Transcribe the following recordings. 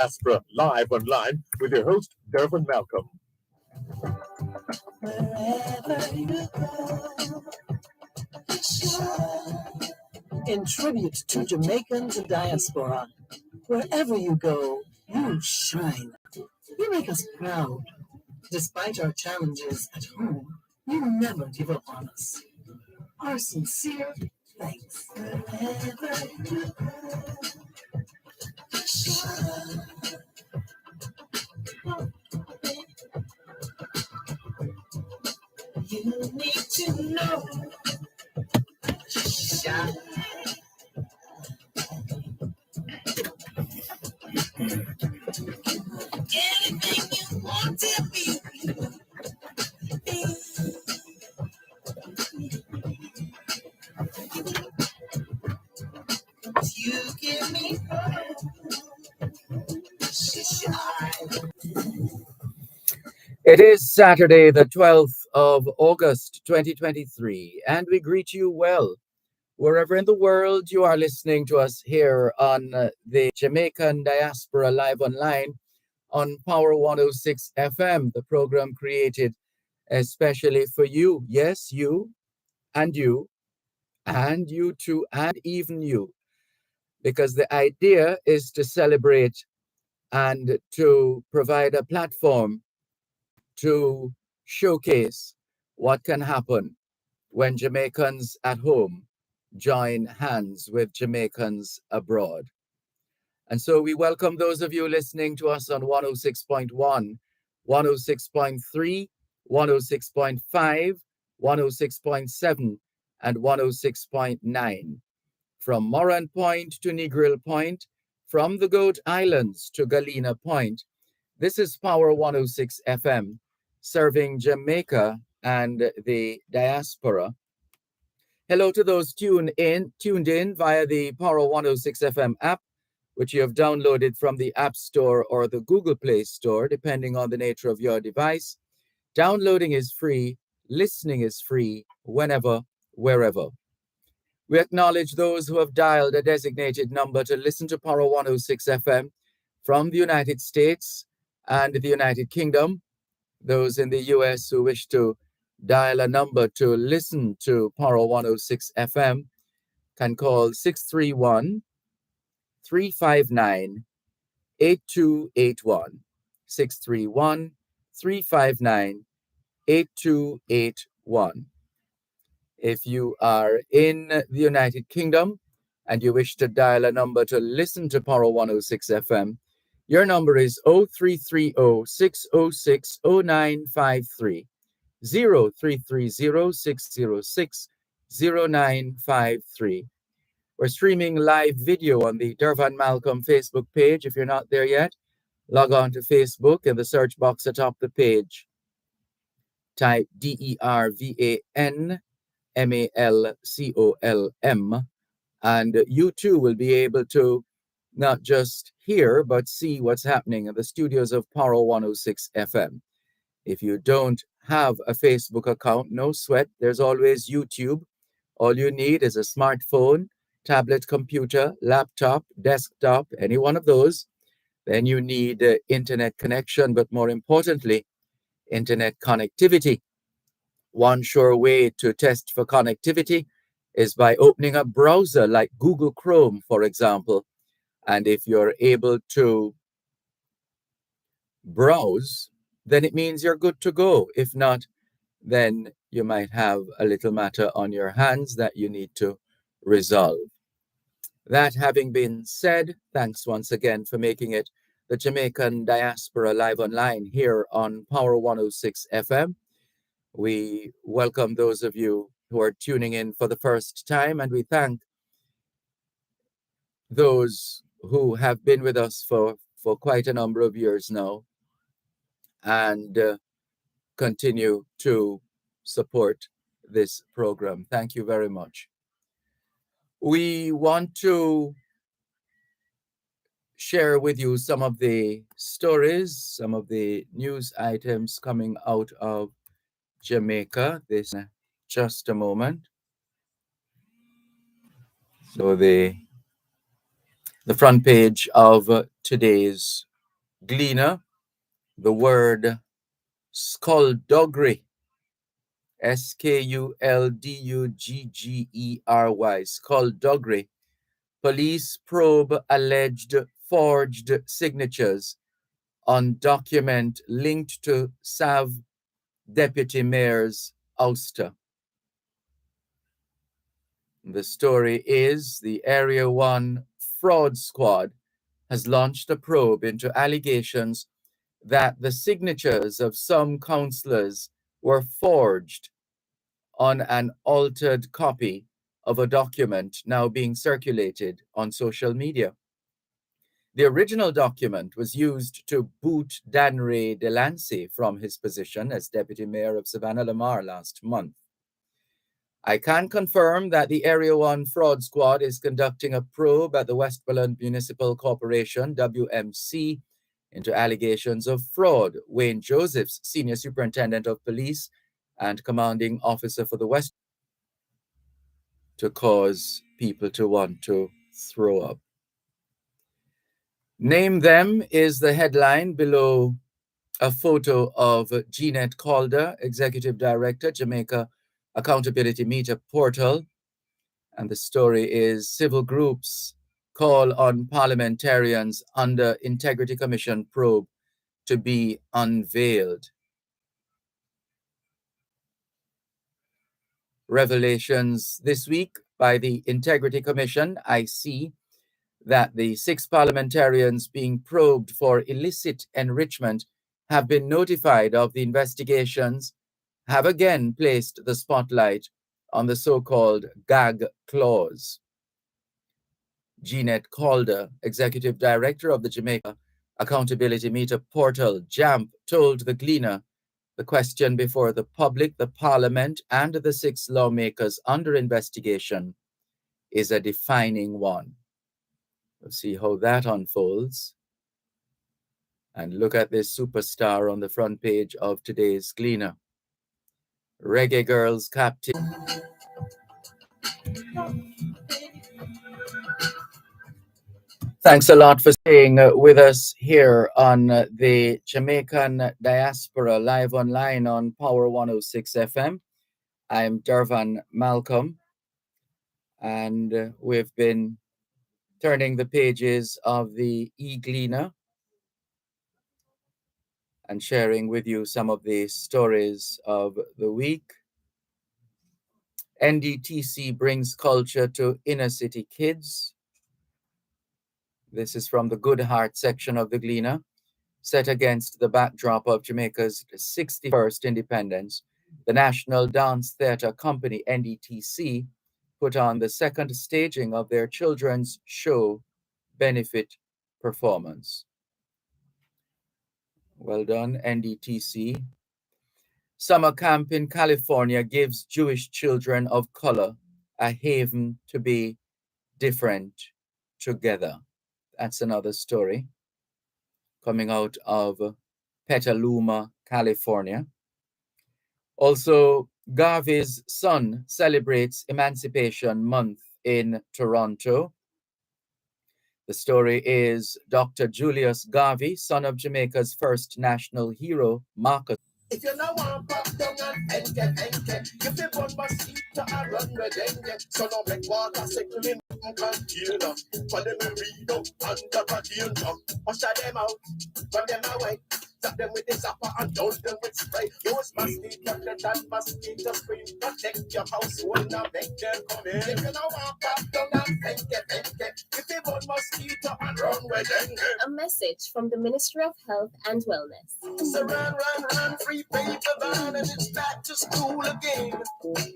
Diaspora live online with your host, Dervan Malcolm. Wherever you go, in tribute to Jamaicans Diaspora, wherever you go, you shine. You make us proud. Despite our challenges at home, you never give up on us. Our sincere thanks. Wherever you go, shine. You need to know, shine. Anything you want to be, you give me shine. It is Saturday, the 12th of August, 2023, and we greet you well. Wherever in the world you are listening to us here on the Jamaican Diaspora Live Online on Power 106 FM, the program created especially for you. Yes, you, and you, and you too, and even you. Because the idea is to celebrate and to provide a platform to showcase what can happen when Jamaicans at home join hands with Jamaicans abroad. And so we welcome those of you listening to us on 106.1, 106.3, 106.5, 106.7, and 106.9. From Moran Point to Negril Point, from the Goat Islands to Galena Point. This is Power 106 FM, serving Jamaica and the diaspora. Hello to those tuned in via the Power 106 FM app, which you have downloaded from the App Store or the Google Play Store, depending on the nature of your device. Downloading is free, listening is free, whenever, wherever. We acknowledge those who have dialed a designated number to listen to Power 106 FM from the United States and the United Kingdom. Those in the US who wish to dial a number to listen to Power 106 FM can call 631 359 8281. 631 359 8281. If you are in the United Kingdom and you wish to dial a number to listen to Power 106 FM, your number is 0330 606 0953. 0330 606 0953. We're streaming live video on the Dervan Malcolm Facebook page. If you're not there yet, log on to Facebook in the search box atop the page. Type DERVAN MALCOLM, and you too will be able to not just hear but see what's happening in the studios of Power 106 FM. If you don't have a Facebook account, no sweat, there's always YouTube. All you need is a smartphone, tablet, computer, laptop, desktop, any one of those. Then you need internet connection, but more importantly, internet connectivity. One sure way to test for connectivity is by opening a browser like Google Chrome, for example. And if you're able to browse, then it means you're good to go. If not, then you might have a little matter on your hands that you need to resolve. That having been said, thanks once again for making it the Jamaican Diaspora Live Online here on Power 106 FM. We welcome those of you who are tuning in for the first time, and we thank those who have been with us for quite a number of years now and continue to support this program. Thank you very much. We want to share with you some of the stories, some of the news items coming out of Jamaica. This just a moment. So the front page of today's Gleaner, the word skullduggery, Skulduggery, skullduggery. Police probe alleged forged signatures on document linked to Sav Deputy Mayor's ouster. The story is the Area 1 fraud squad has launched a probe into allegations that the signatures of some councillors were forged on an altered copy of a document now being circulated on social media. The original document was used to boot Danray Delancey from his position as Deputy Mayor of Savannah Lamar last month. I can confirm that the Area 1 fraud squad is conducting a probe at the Westmoreland Municipal Corporation, WMC, into allegations of fraud. Wayne Josephs, Senior Superintendent of Police and Commanding Officer for the West, to cause people to want to throw up. Name them is the headline below a photo of Jeanette Calder, Executive Director, Jamaica Accountability Meter Portal. And the story is civil groups call on parliamentarians under Integrity Commission probe to be unveiled. Revelations this week by the Integrity Commission, I see that the 6 parliamentarians being probed for illicit enrichment have been notified of the investigations, have again placed the spotlight on the so-called gag clause. Jeanette Calder, Executive Director of the Jamaica Accountability Meter Portal, JAMP, told the Gleaner the question before the public, the Parliament, and the 6 lawmakers under investigation is a defining one. We'll see how that unfolds. And look at this superstar on the front page of today's Gleaner. Reggae Girls Captain. Thanks a lot for staying with us here on the Jamaican Diaspora live online on Power 106 FM. I'm Dervan Malcolm, and we've been turning the pages of the e-Gleaner and sharing with you some of the stories of the week. NDTC brings culture to inner city kids. This is from the Good Heart section of the Gleaner. Set against the backdrop of Jamaica's 61st independence, the National Dance Theatre Company, NDTC, put on the second staging of their children's show benefit performance. Well done, NDTC. Summer camp in California gives Jewish children of color a haven to be different together. That's another story coming out of Petaluma, California. Also, Garvey's son celebrates Emancipation Month in Toronto. The story is Dr. Julius Garvey, son of Jamaica's first national hero, Marcus. If you know one pop down and enke, if you burn mosquito and run with dengue, so no make water settle in container. For them to read up under container, wash them out, run them away. Zap them with the zapper and douse them with spray. Use mosquito net and mosquito spray. Protect your house when I make them come in. If you know one pop down and enke, if you burn mosquito and run with dengue. A message from the Ministry of Health and Wellness. So run, free paper van, and it's back to school again.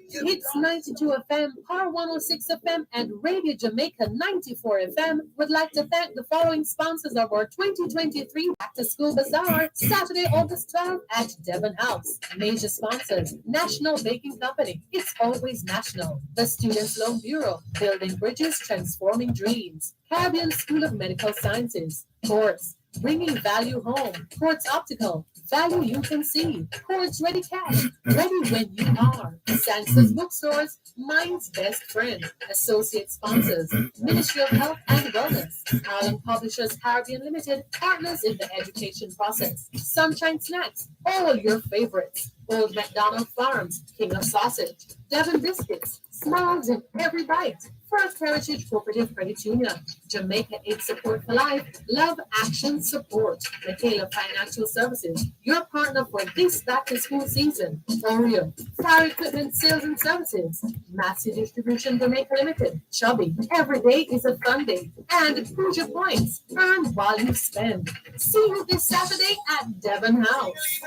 It's 92 FM, Power 106 FM, and Radio Jamaica 94 FM would like to thank the following sponsors of our 2023 Back to School Bazaar, Saturday, August 12th at Dervan House. Major sponsors, National Baking Company, it's always national. The Students' Loan Bureau, Building Bridges, Transforming Dreams. Caribbean School of Medical Sciences, Course, Bringing value home. Quartz Optical. Value you can see. Quartz Ready Cash. Ready when you are. Sansa's Bookstores. Mind's best friend. Associate sponsors. Ministry of Health and Wellness. Island Publishers Caribbean Limited. Partners in the education process. Sunshine Snacks. All your favorites. Old McDonald Farms. King of Sausage. Devon Biscuits. Smiles in every bite. First Heritage Cooperative Credit Union. Jamaica Aid Support for Life. Love Action Support. Michaela Financial Services. Your partner for this back to school season. Oreo. Fire Equipment Sales and Services. Massey Distribution Jamaica Limited. Chubby. Every day is a fun day. And Puja Points. Earn while you spend. See you this Saturday at Devon House.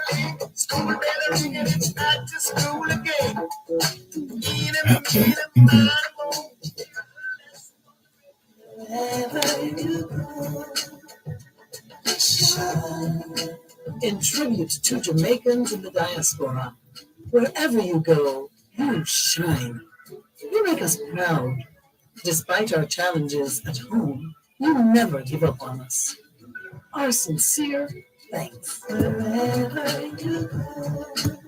School bell ring and it's back to school again. Wherever you go, shine. In tribute to Jamaicans in the diaspora, wherever you go, you shine. You make us proud. Despite our challenges at home, you never give up on us. Our sincere thanks. Wherever you go,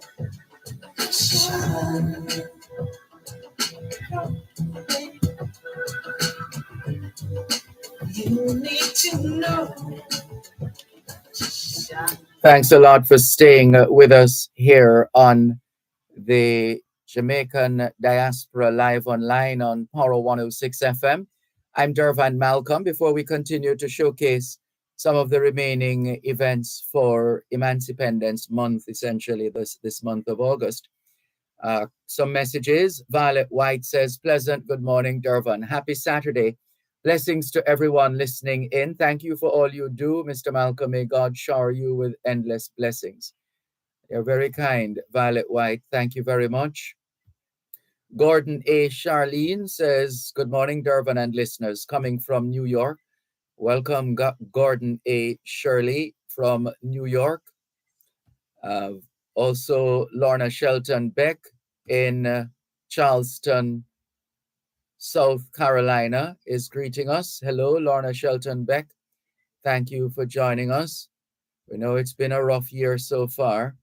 shine. You need to know. Thanks a lot for staying with us here on the Jamaican Diaspora Live Online on Power 106 FM. I'm Dervan Malcolm. Before we continue to showcase some of the remaining events for Emancipendence Month, essentially this month of August, some messages. Violet White says, pleasant good morning, Dervan. Happy Saturday. Blessings to everyone listening in. Thank you for all you do, Mr. Malcolm. May God shower you with endless blessings. You're very kind, Violet White. Thank you very much. Gordon A. Charlene says, good morning, Dervan and listeners. Coming from New York. Welcome, Gordon A. Shirley from New York. Also, Lorna Shelton Beck in Charleston, South Carolina is greeting us. Hello, Lorna Shelton Beck. Thank you for joining us. We know it's been a rough year so far.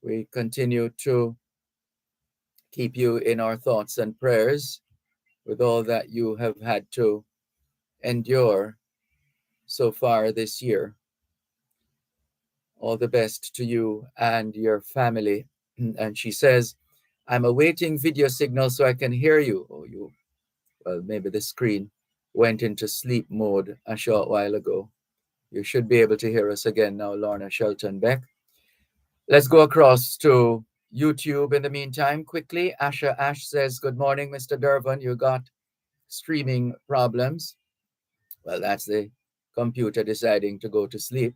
We continue to keep you in our thoughts and prayers with all that you have had to endure so far this year. All the best to you and your family. And she says, I'm awaiting video signal so I can hear you. Oh, well, maybe the screen went into sleep mode a short while ago. You should be able to hear us again now, Lorna Shelton Beck. Let's go across to YouTube in the meantime quickly. Asha Ash says, good morning, Mr. Dervan. You got streaming problems. Well, that's the computer deciding to go to sleep.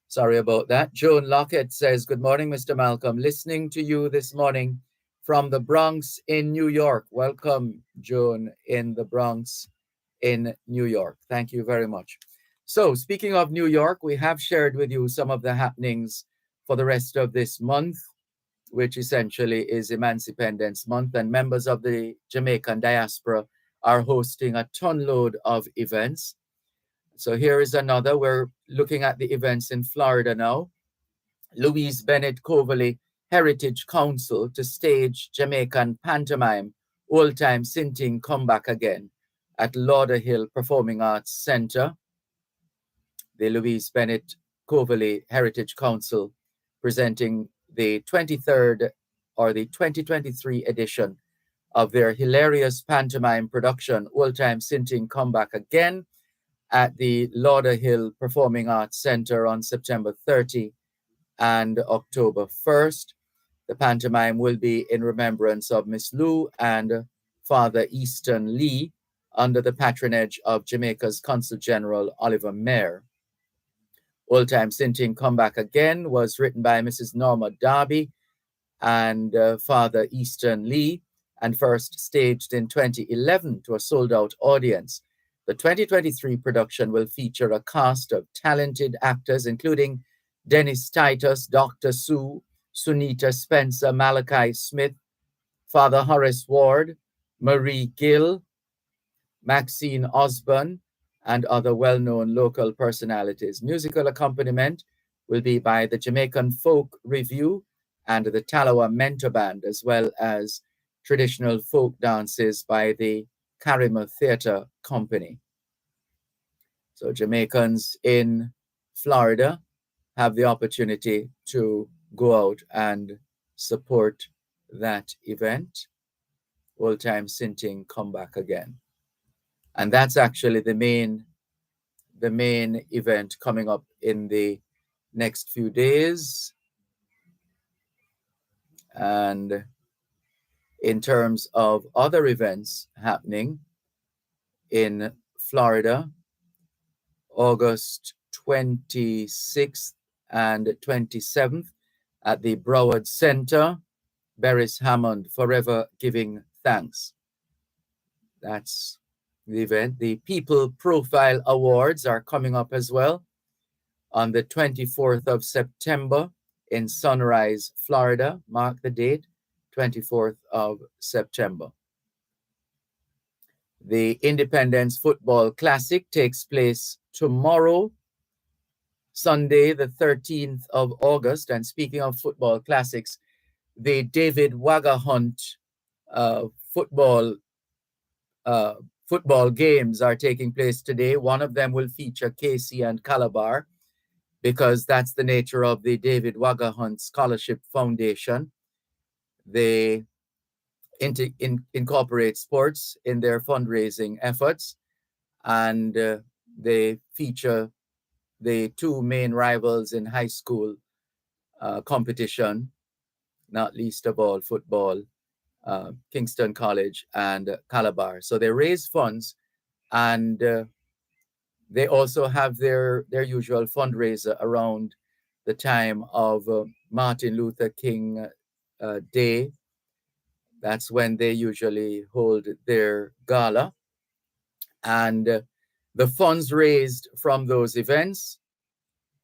Sorry about that. Joan Lockett says, good morning, Mr. Malcolm. Listening to you this morning from the Bronx in New York. Welcome, Joan, in the Bronx in New York. Thank you very much. So speaking of New York, we have shared with you some of the happenings for the rest of this month, which essentially is Emancipendence Month, and members of the Jamaican diaspora are hosting a ton load of events. So here is another. We're looking at the events in Florida now. Louise Bennett Coverley Heritage Council to stage Jamaican pantomime Old Time Sinting Come Back Again at Lauderhill Performing Arts Center. The Louise Bennett Coverley Heritage Council presenting the 23rd or the 2023 edition of their hilarious pantomime production Old Time Sinting Come Back Again at the Lauderhill Performing Arts Center on September 30 and October 1st. The pantomime will be in remembrance of Miss Lou and Father Easton Lee under the patronage of Jamaica's Consul General Oliver Mayer. Old Time Sinting Come Back Again was written by Mrs. Norma Darby and Father Easton Lee, and first staged in 2011 to a sold-out audience. The 2023 production will feature a cast of talented actors, including Dennis Titus, Dr. Sue, Sunita Spencer, Malachi Smith, Father Horace Ward, Marie Gill, Maxine Osborne, and other well-known local personalities. Musical accompaniment will be by the Jamaican Folk Review and the Talawa Mentor Band, as well as traditional folk dances by the Karima Theatre Company. So Jamaicans in Florida have the opportunity to go out and support that event. Old Time Sinting Come Back Again. And that's actually the main event coming up in the next few days. And in terms of other events happening in Florida, August 26th and 27th at the Broward Center, Beres Hammond, Forever Giving Thanks. That's the event. The People Profile Awards are coming up as well on the 24th of September in Sunrise, Florida. Mark the date, 24th of September. The Independence Football Classic takes place tomorrow, Sunday, the 13th of August. And speaking of football classics, the David Wagahunt football games are taking place today. One of them will feature KC and Calabar, because that's the nature of the David Wagahunt Scholarship Foundation. They incorporate sports in their fundraising efforts, and they feature the two main rivals in high school competition, not least of all football, Kingston College and Calabar. So they raise funds, and they also have their usual fundraiser around the time of Martin Luther King Day. That's when they usually hold their gala. And the funds raised from those events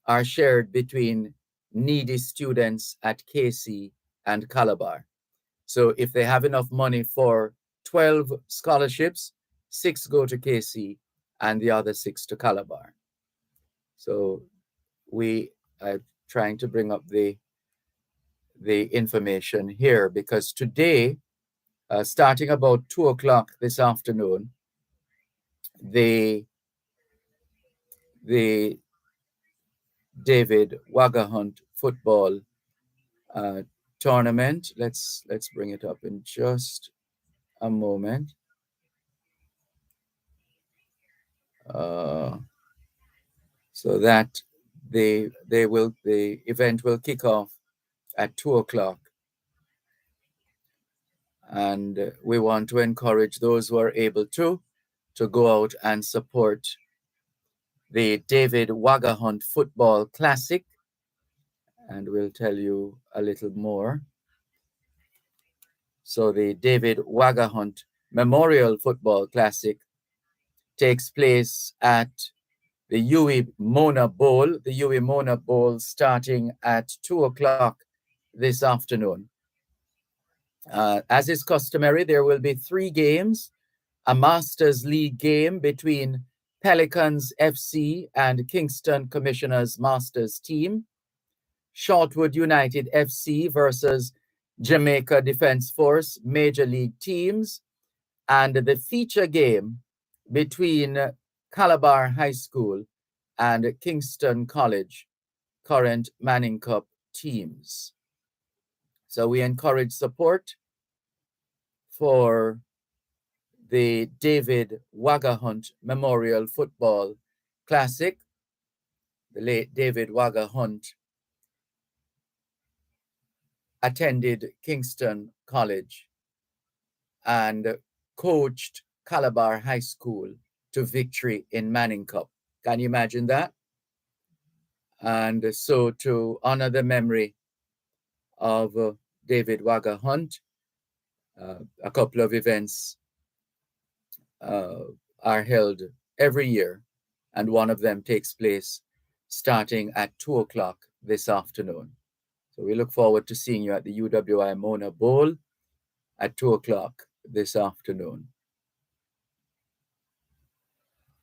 are shared between needy students at KC and Calabar. So if they have enough money for 12 scholarships, 6 go to KC and the other 6 to Calabar. So we are trying to bring up the information here, because today, starting about 2 o'clock this afternoon, the David Wagahunt football tournament. Let's bring it up in just a moment. So that the event will kick off at 2 o'clock. And we want to encourage those who are able to go out and support the David Wagahunt Football Classic. And we'll tell you a little more. So the David Wagahunt Memorial Football Classic takes place at the Huey Mona Bowl. The Huey Mona Bowl starting at 2 o'clock this afternoon. As is customary, there will be 3 games: a Masters League game between Pelicans FC and Kingston Commissioners Masters team, Shortwood United FC versus Jamaica Defence Force Major League teams, and the feature game between Calabar High School and Kingston College, current Manning Cup teams. So we encourage support for the David Wagahunt Memorial Football Classic. The late David Wagahunt attended Kingston College and coached Calabar High School to victory in Manning Cup. Can you imagine that? And so to honor the memory of David Wagahunt, a couple of events are held every year, and one of them takes place starting at 2 o'clock this afternoon. So we look forward to seeing you at the UWI Mona Bowl at 2 o'clock this afternoon.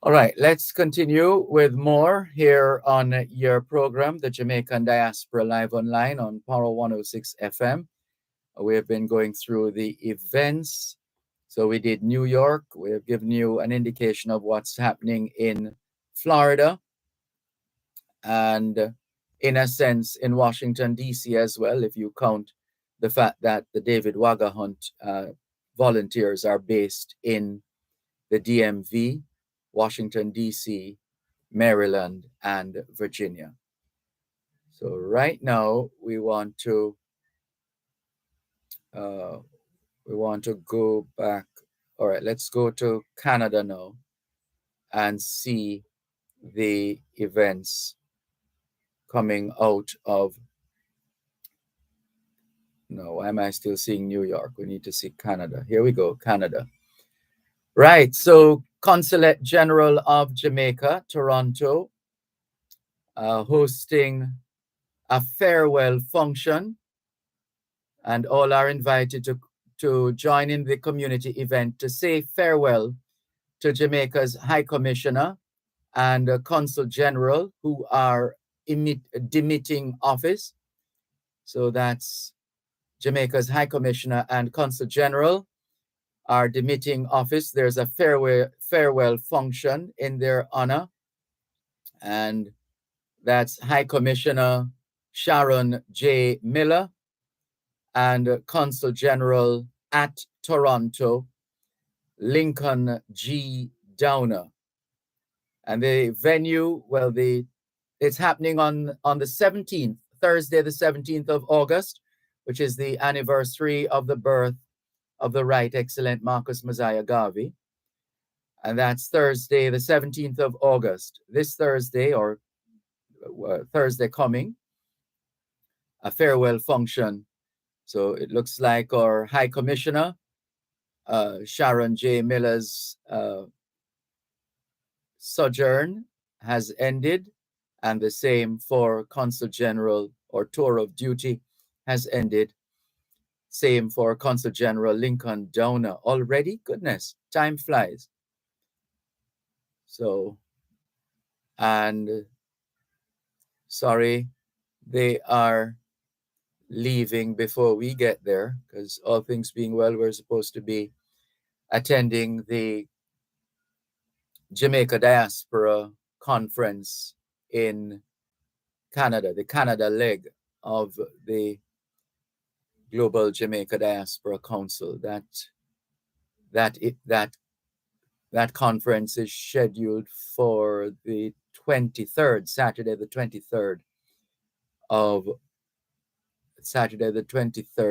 All right, let's continue with more here on your program, the Jamaican Diaspora Live Online on Power 106 FM. We have been going through the events. So we did New York. We have given you an indication of what's happening in Florida and, in a sense, in Washington, D.C. as well, if you count the fact that the David Wagga Hunt volunteers are based in the DMV, Washington, D.C., Maryland, and Virginia. So right now we want to go back. All right, let's go to Canada now and see the events coming out of. No, why am I still seeing New York? We need to see Canada. Here we go, Canada. Right, so Consulate General of Jamaica, Toronto, hosting a farewell function, and all are invited to join in the community event to say farewell to Jamaica's High Commissioner and Consul General who are demitting office. So that's Jamaica's High Commissioner and Consul General are demitting office. There's a farewell function in their honor, and that's High Commissioner Sharon J. Miller and Consul General at Toronto, Lincoln G. Downer. And the venue, well, it's happening on the 17th, Thursday, the 17th of August, which is the anniversary of the birth of the Right Excellent Marcus Mosiah Garvey. And that's Thursday, the 17th of August. This Thursday, or Thursday coming, a farewell function. So it looks like our High Commissioner, Sharon J. Miller's sojourn has ended, and the same for Consul General, or tour of duty has ended. Same for Consul General Lincoln Downer. Already? Goodness, time flies. So, and sorry, they are leaving before we get there, because all things being well, we're supposed to be attending the Jamaica Diaspora Conference in Canada, the Canada leg of the Global Jamaica Diaspora Council. That conference is scheduled for the 23rd, Saturday the 23rd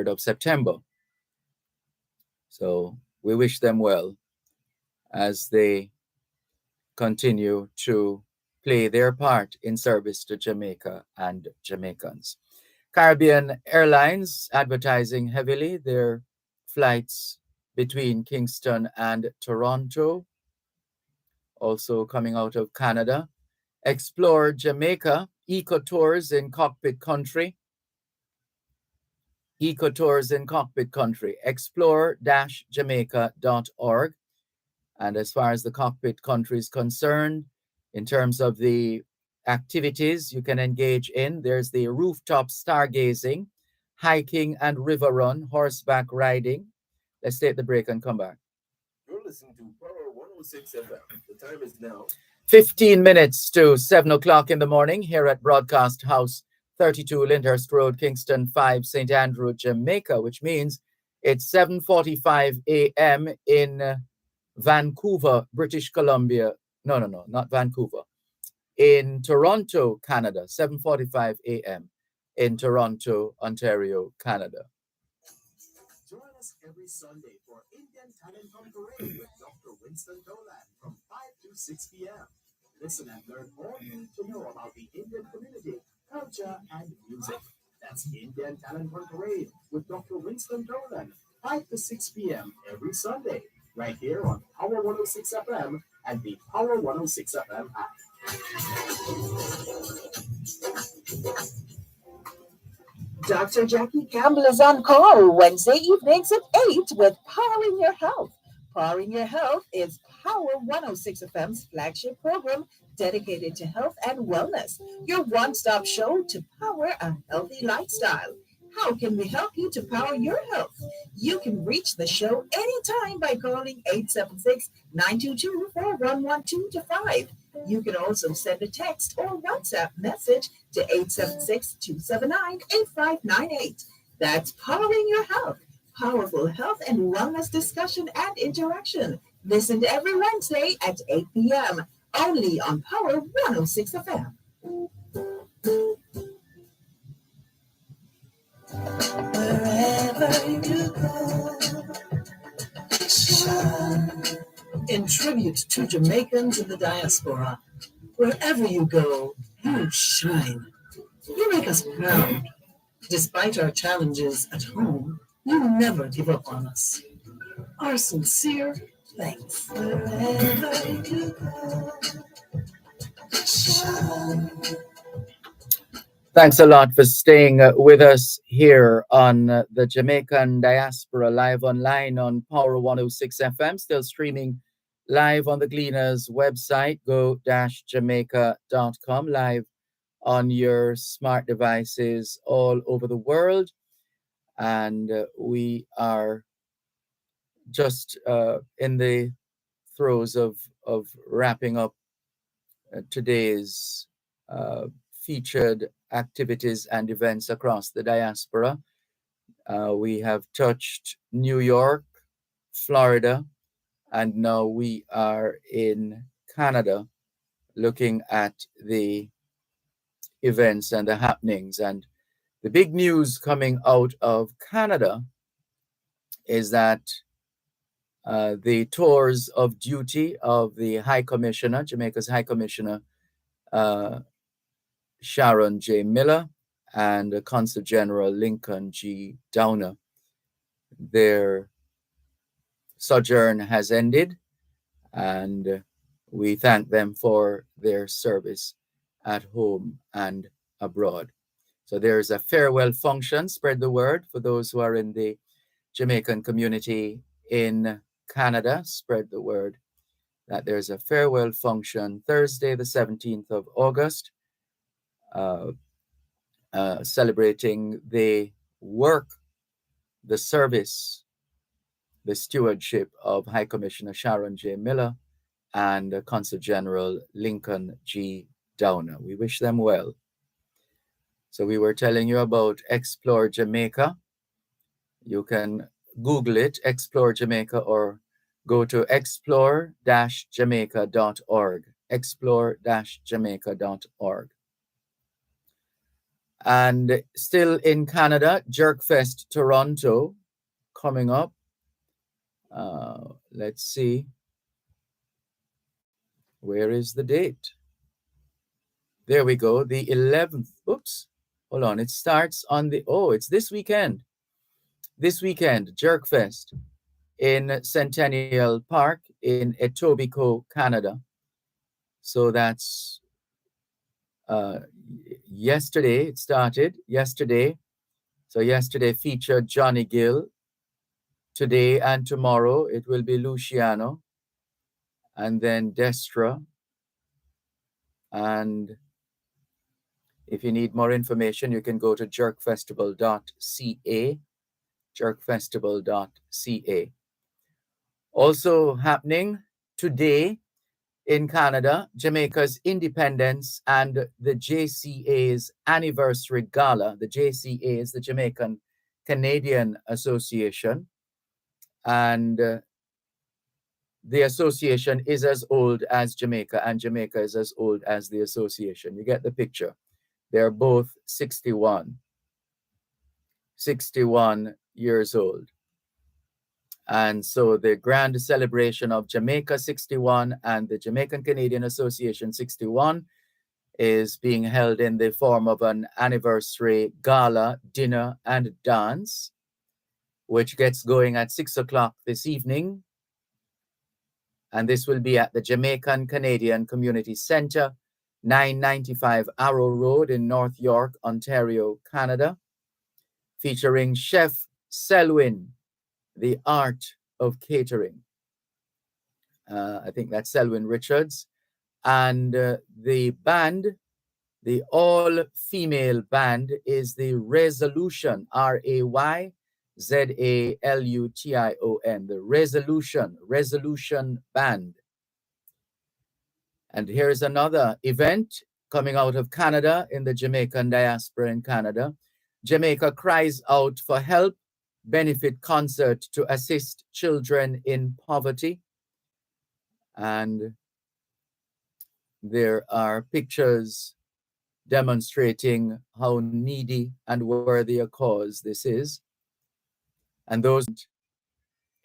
of September. So we wish them well as they continue to play their part in service to Jamaica and Jamaicans. Caribbean Airlines advertising heavily their flights between Kingston and Toronto. Also coming out of Canada. Explore Jamaica, eco-tours in cockpit country. Eco-tours in cockpit country, explore-jamaica.org. And as far as the cockpit country is concerned, in terms of the activities you can engage in, there's the rooftop stargazing, hiking and river run, horseback riding. Let's take the break and come back. You're listening to Power 106 FM. The time is now 15 minutes to 7 o'clock in the morning here at Broadcast House 32 Lyndhurst Road, Kingston 5, St. Andrew, Jamaica, which means it's 7:45 a.m. in Vancouver, British Columbia. No, not Vancouver. In Toronto, Canada, 7:45 a.m. in Toronto, Ontario, Canada. Join us every Sunday for Indian Talent on Parade with Dr. Winston Dolan from 5 to 6 p.m. Listen and learn all you need to know about the Indian community, culture, and music. That's Indian Talent on Parade with Dr. Winston Dolan, 5 to 6 p.m. every Sunday, right here on Power 106 FM and the Power 106 FM app. Dr. Jackie Campbell is on call Wednesday evenings at 8 with Powering Your Health. Powering Your Health is Power 106 FM's flagship program dedicated to health and wellness, your one-stop show to power a healthy lifestyle. How can we help you to power your health? You can reach the show anytime by calling 876-922-4112 You can also send a text or WhatsApp message to 876-279-8598. That's Powering Your Health. Powerful health and wellness discussion and interaction. Listen to every Wednesday at 8 p.m. only on Power 106 FM. Wherever you go, shine. In tribute to Jamaicans in the diaspora, wherever you go, you shine. You make us proud. Despite our challenges at home, you never give up on us. Our sincere thanks. Wherever you go, shine. Thanks a lot for staying with us here on the Jamaican Diaspora live online on Power 106 FM, still streaming live on the Gleaners website, go-jamaica.com, live on your smart devices all over the world. And we are just in the throes of wrapping up today's featured activities and events across the diaspora. We have touched New York, Florida, and now we are in Canada looking at the events and the happenings. And the big news coming out of Canada is that the tours of duty of the High Commissioner, Jamaica's High Commissioner, Sharon J. Miller, and Consul General Lincoln G. Downer. Their sojourn has ended, and we thank them for their service at home and abroad. So there's a farewell function, spread the word for those who are in the Jamaican community in Canada, spread the word that there's a farewell function Thursday, the 17th of August, celebrating the work, the service, the stewardship of High Commissioner Sharon J. Miller and Consul General Lincoln G. Downer. We wish them well. So we were telling you about Explore Jamaica. You can Google it, Explore Jamaica, or go to explore-jamaica.org, explore-jamaica.org. And still in Canada, Jerkfest Toronto coming up. Let's see. Where is the date? There we go, the 11th. Oops, hold on. It starts on the, it's this weekend. This weekend, Jerkfest in Centennial Park in Etobicoke, Canada. So that's yesterday, it started yesterday. So yesterday featured Johnny Gill. Today and tomorrow it will be Luciano and then Destra. And if you need more information, you can go to jerkfestival.ca, jerkfestival.ca. Also happening today in Canada, Jamaica's independence and the JCA's anniversary gala. The JCA is the Jamaican Canadian Association, and the association is as old as Jamaica, and Jamaica is as old as the association. You get the picture. They're both 61 years old. And so the grand celebration of Jamaica 61 and the Jamaican Canadian Association 61 is being held in the form of an anniversary gala, dinner, and dance, which gets going at 6 o'clock this evening. And this will be at the Jamaican Canadian Community Center, 995 Arrow Road in North York, Ontario, Canada, featuring Chef Selwyn, The Art of Catering. I think that's Selwyn Richards. And the band, the all-female band, is the Resolution, Rayzalution, the Resolution Band. And here's another event coming out of Canada in the Jamaican diaspora in Canada. Jamaica cries out for help, benefit concert to assist children in poverty. And there are pictures demonstrating how needy and worthy a cause this is. And those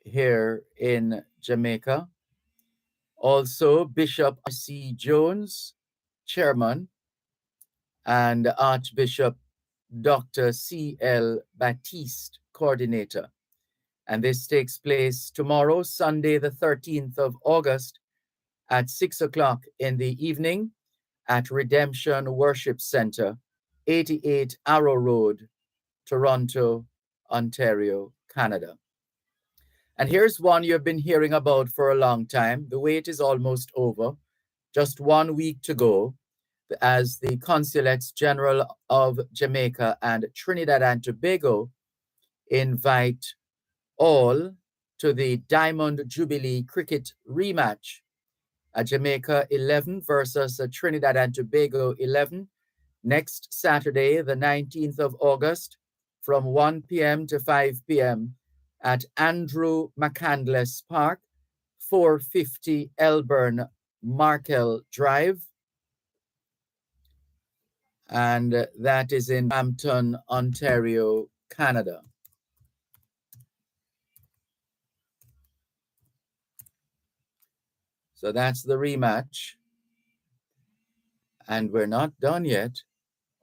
here in Jamaica. Also, Bishop R.C. Jones, chairman, and Archbishop Dr. C.L. Baptiste, coordinator. And this takes place tomorrow, Sunday, the 13th of August, at 6 o'clock in the evening at Redemption Worship Center, 88 Arrow Road, Toronto, Ontario, Canada. And here's one you've been hearing about for a long time. The wait is almost over. Just 1 week to go as the Consulates General of Jamaica and Trinidad and Tobago invite all to the Diamond Jubilee Cricket rematch. A Jamaica 11 versus a Trinidad and Tobago 11 next Saturday, the 19th of August, from 1 p.m. to 5 p.m. at Andrew McCandless Park, 450 Elburn Markel Drive. And that is in Brampton, Ontario, Canada. So that's the rematch. And we're not done yet.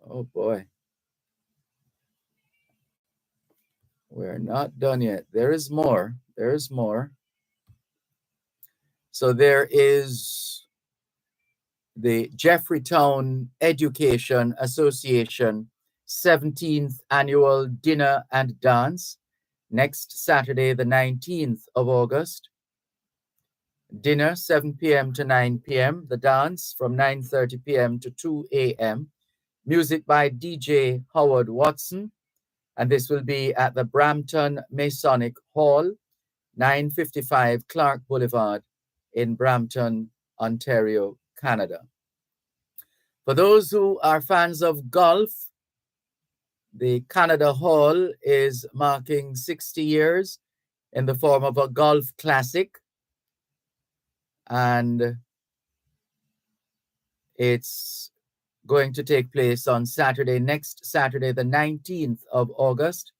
Oh boy. We're not done yet. There is more. There is more. So there is the Jeffreytown Education Association 17th Annual Dinner and Dance next Saturday, the 19th of August. Dinner, 7 p.m. to 9 p.m. The dance from 9:30 p.m. to 2 a.m. Music by DJ Howard Watson. And this will be at the Brampton Masonic Hall, 955 Clark Boulevard in Brampton, Ontario, Canada. For those who are fans of golf, the Canada Hall is marking 60 years in the form of a golf classic. And it's going to take place on Saturday, next Saturday, the 19th of August.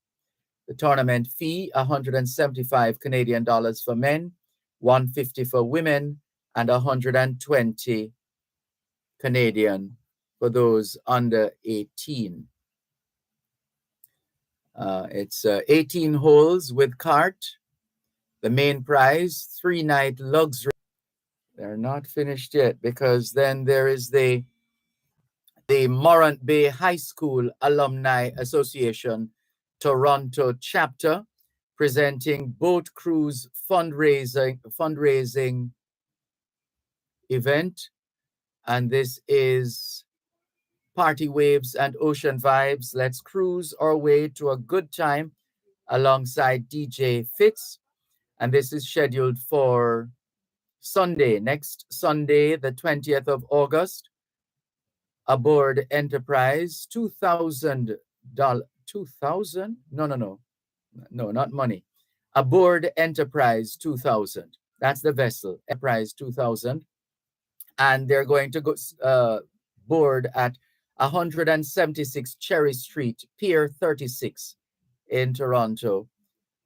The tournament fee, 175 Canadian dollars for men, 150 for women, and 120 Canadian for those under 18. It's 18 holes with cart. The main prize, 3-night luxury. They're not finished yet because then there is the Morant Bay High School Alumni Association Toronto chapter presenting boat cruise fundraising event. And this is Party Waves and Ocean Vibes. Let's cruise our way to a good time alongside DJ Fitz. And this is scheduled for Sunday, next Sunday, the 20th of August, aboard Enterprise, $2,000. $2,000? No, not money. Aboard Enterprise 2000. That's the vessel, Enterprise 2000. And they're going to go board at 176 Cherry Street, Pier 36 in Toronto.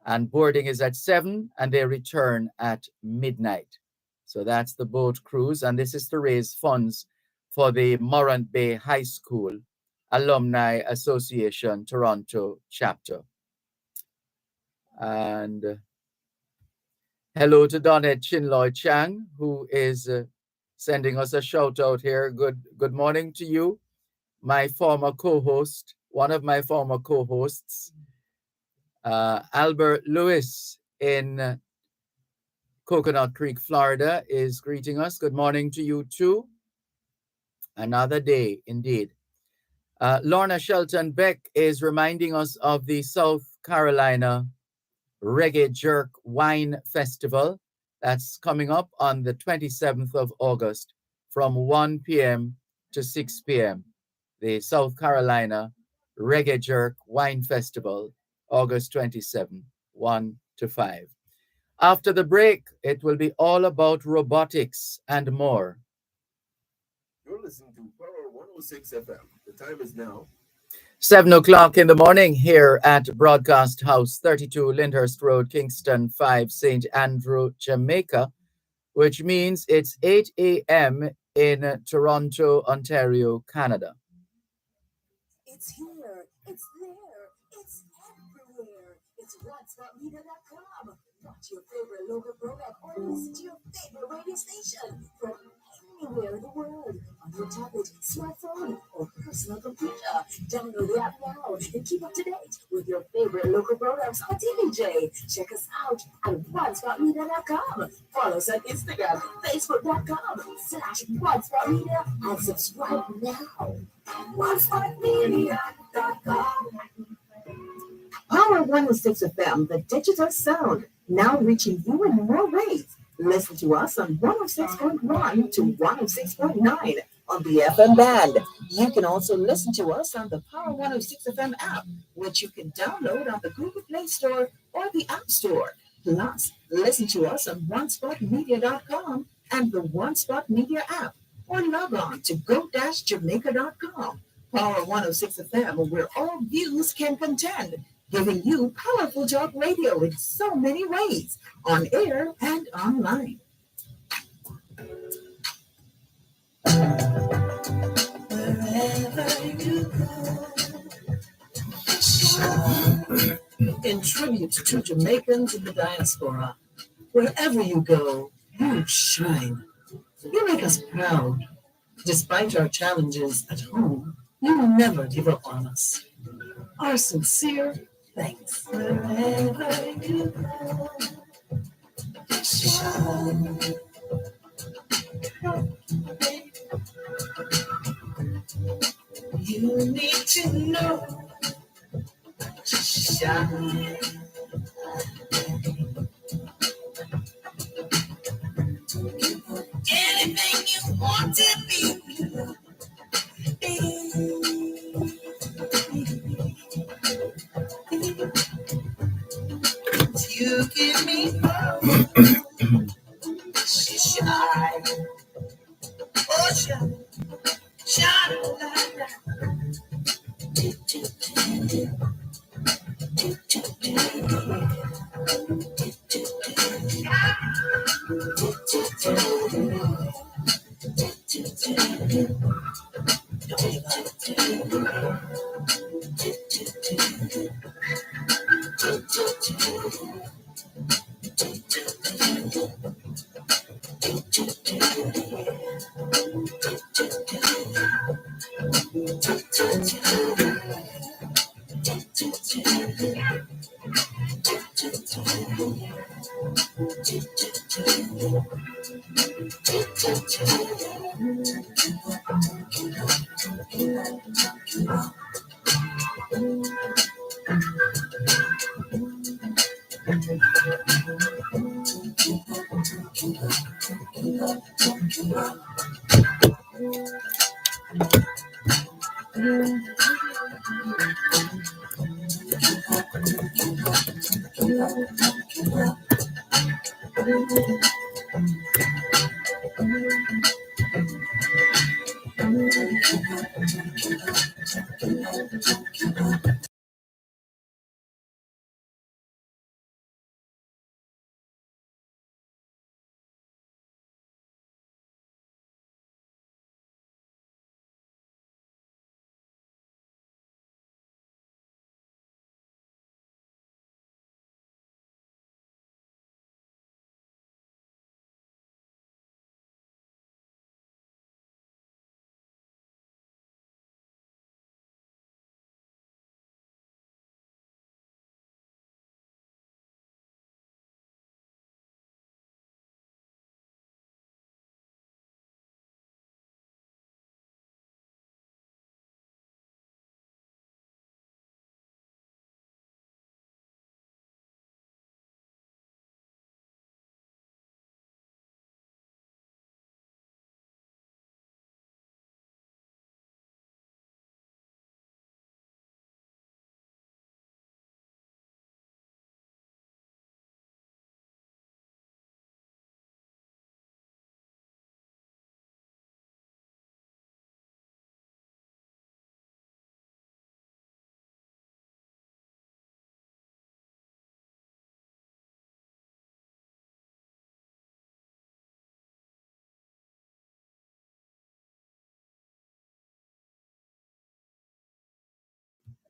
And boarding is at 7 and they return at midnight. So that's the boat cruise. And this is to raise funds for the Morant Bay High School Alumni Association Toronto chapter. And hello to Donette Chinloy Chang, who is sending us a shout out here. Good morning to you, my former co-host, one of my former co-hosts, Albert Lewis in Coconut Creek, Florida, is greeting us. Good morning to you too. Another day, indeed. Lorna Shelton Beck is reminding us of the South Carolina Reggae Jerk Wine Festival. That's coming up on the 27th of August from 1 p.m. to 6 p.m. The South Carolina Reggae Jerk Wine Festival, August 27, 1 to 5. After the break, it will be all about robotics and more. You're listening to Power 106 FM. The time is now 7 o'clock in the morning here at Broadcast House, 32 Lyndhurst Road, Kingston 5, St. Andrew, Jamaica, which means it's 8 a.m. in Toronto, Ontario, Canada. It's here, it's there, it's everywhere. It's OneSpotMedia.com. Watch your favorite local program or listen to your favorite radio station from anywhere in the world on your tablet, smartphone, or personal computer. Download the app now and keep up to date with your favorite local programs on TVJ. Check us out at OneSpotMedia.com. Follow us on Instagram, Facebook.com/OneSpotMedia, and subscribe now. OneSpotMedia.com. Power 106 FM, the digital sound, now reaching you in more ways. Listen to us on 106.1 to 106.9 on the FM band. You can also listen to us on the Power 106 FM app, which you can download on the Google Play Store or the App Store. Plus, listen to us on OneSpotMedia.com and the OneSpot Media app, or log on to go-jamaica.com. Power 106 FM, where all views can contend, giving you powerful talk radio in so many ways, on air and online. Wherever you go, in tribute to Jamaicans in the diaspora, wherever you go, you shine. You make us proud. Despite our challenges at home, you never give up on us. Our sincere thanks. Wherever you go, shine. You need to know, shine. Anything you want to be, you give me shine. Oh, shine, shine a light.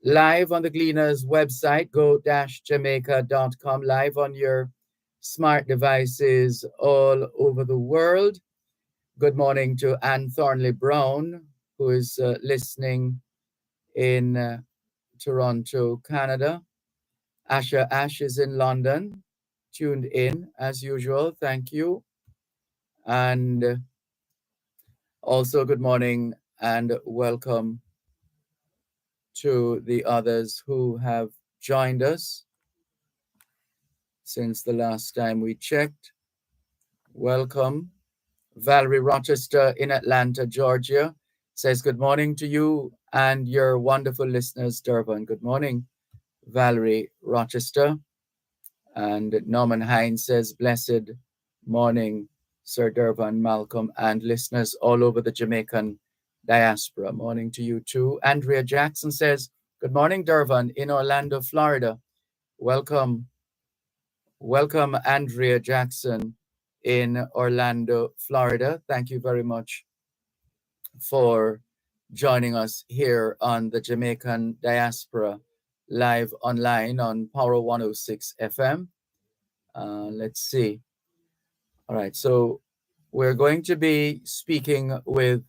live on the Gleaners website, go-jamaica.com, live on your smart devices all over the world. Good morning to Anne Thornley Brown, who is listening in Toronto, Canada. Asha Ash is in London, tuned in as usual. Thank you. And also good morning and welcome to the others who have joined us since the last time we checked. Welcome. Valerie Rochester in Atlanta, Georgia says good morning to you and your wonderful listeners, Dervan. Good morning, Valerie Rochester. And Norman Hines says blessed morning, Sir Dervan, Malcolm, and listeners all over the Jamaican diaspora. Morning to you too. Andrea Jackson says, good morning, Dervan, in Orlando, Florida. Welcome. Welcome, Andrea Jackson in Orlando, Florida. Thank you very much for joining us here on the Jamaican Diaspora live online on Power 106 FM. Let's see. All right, so we're going to be speaking with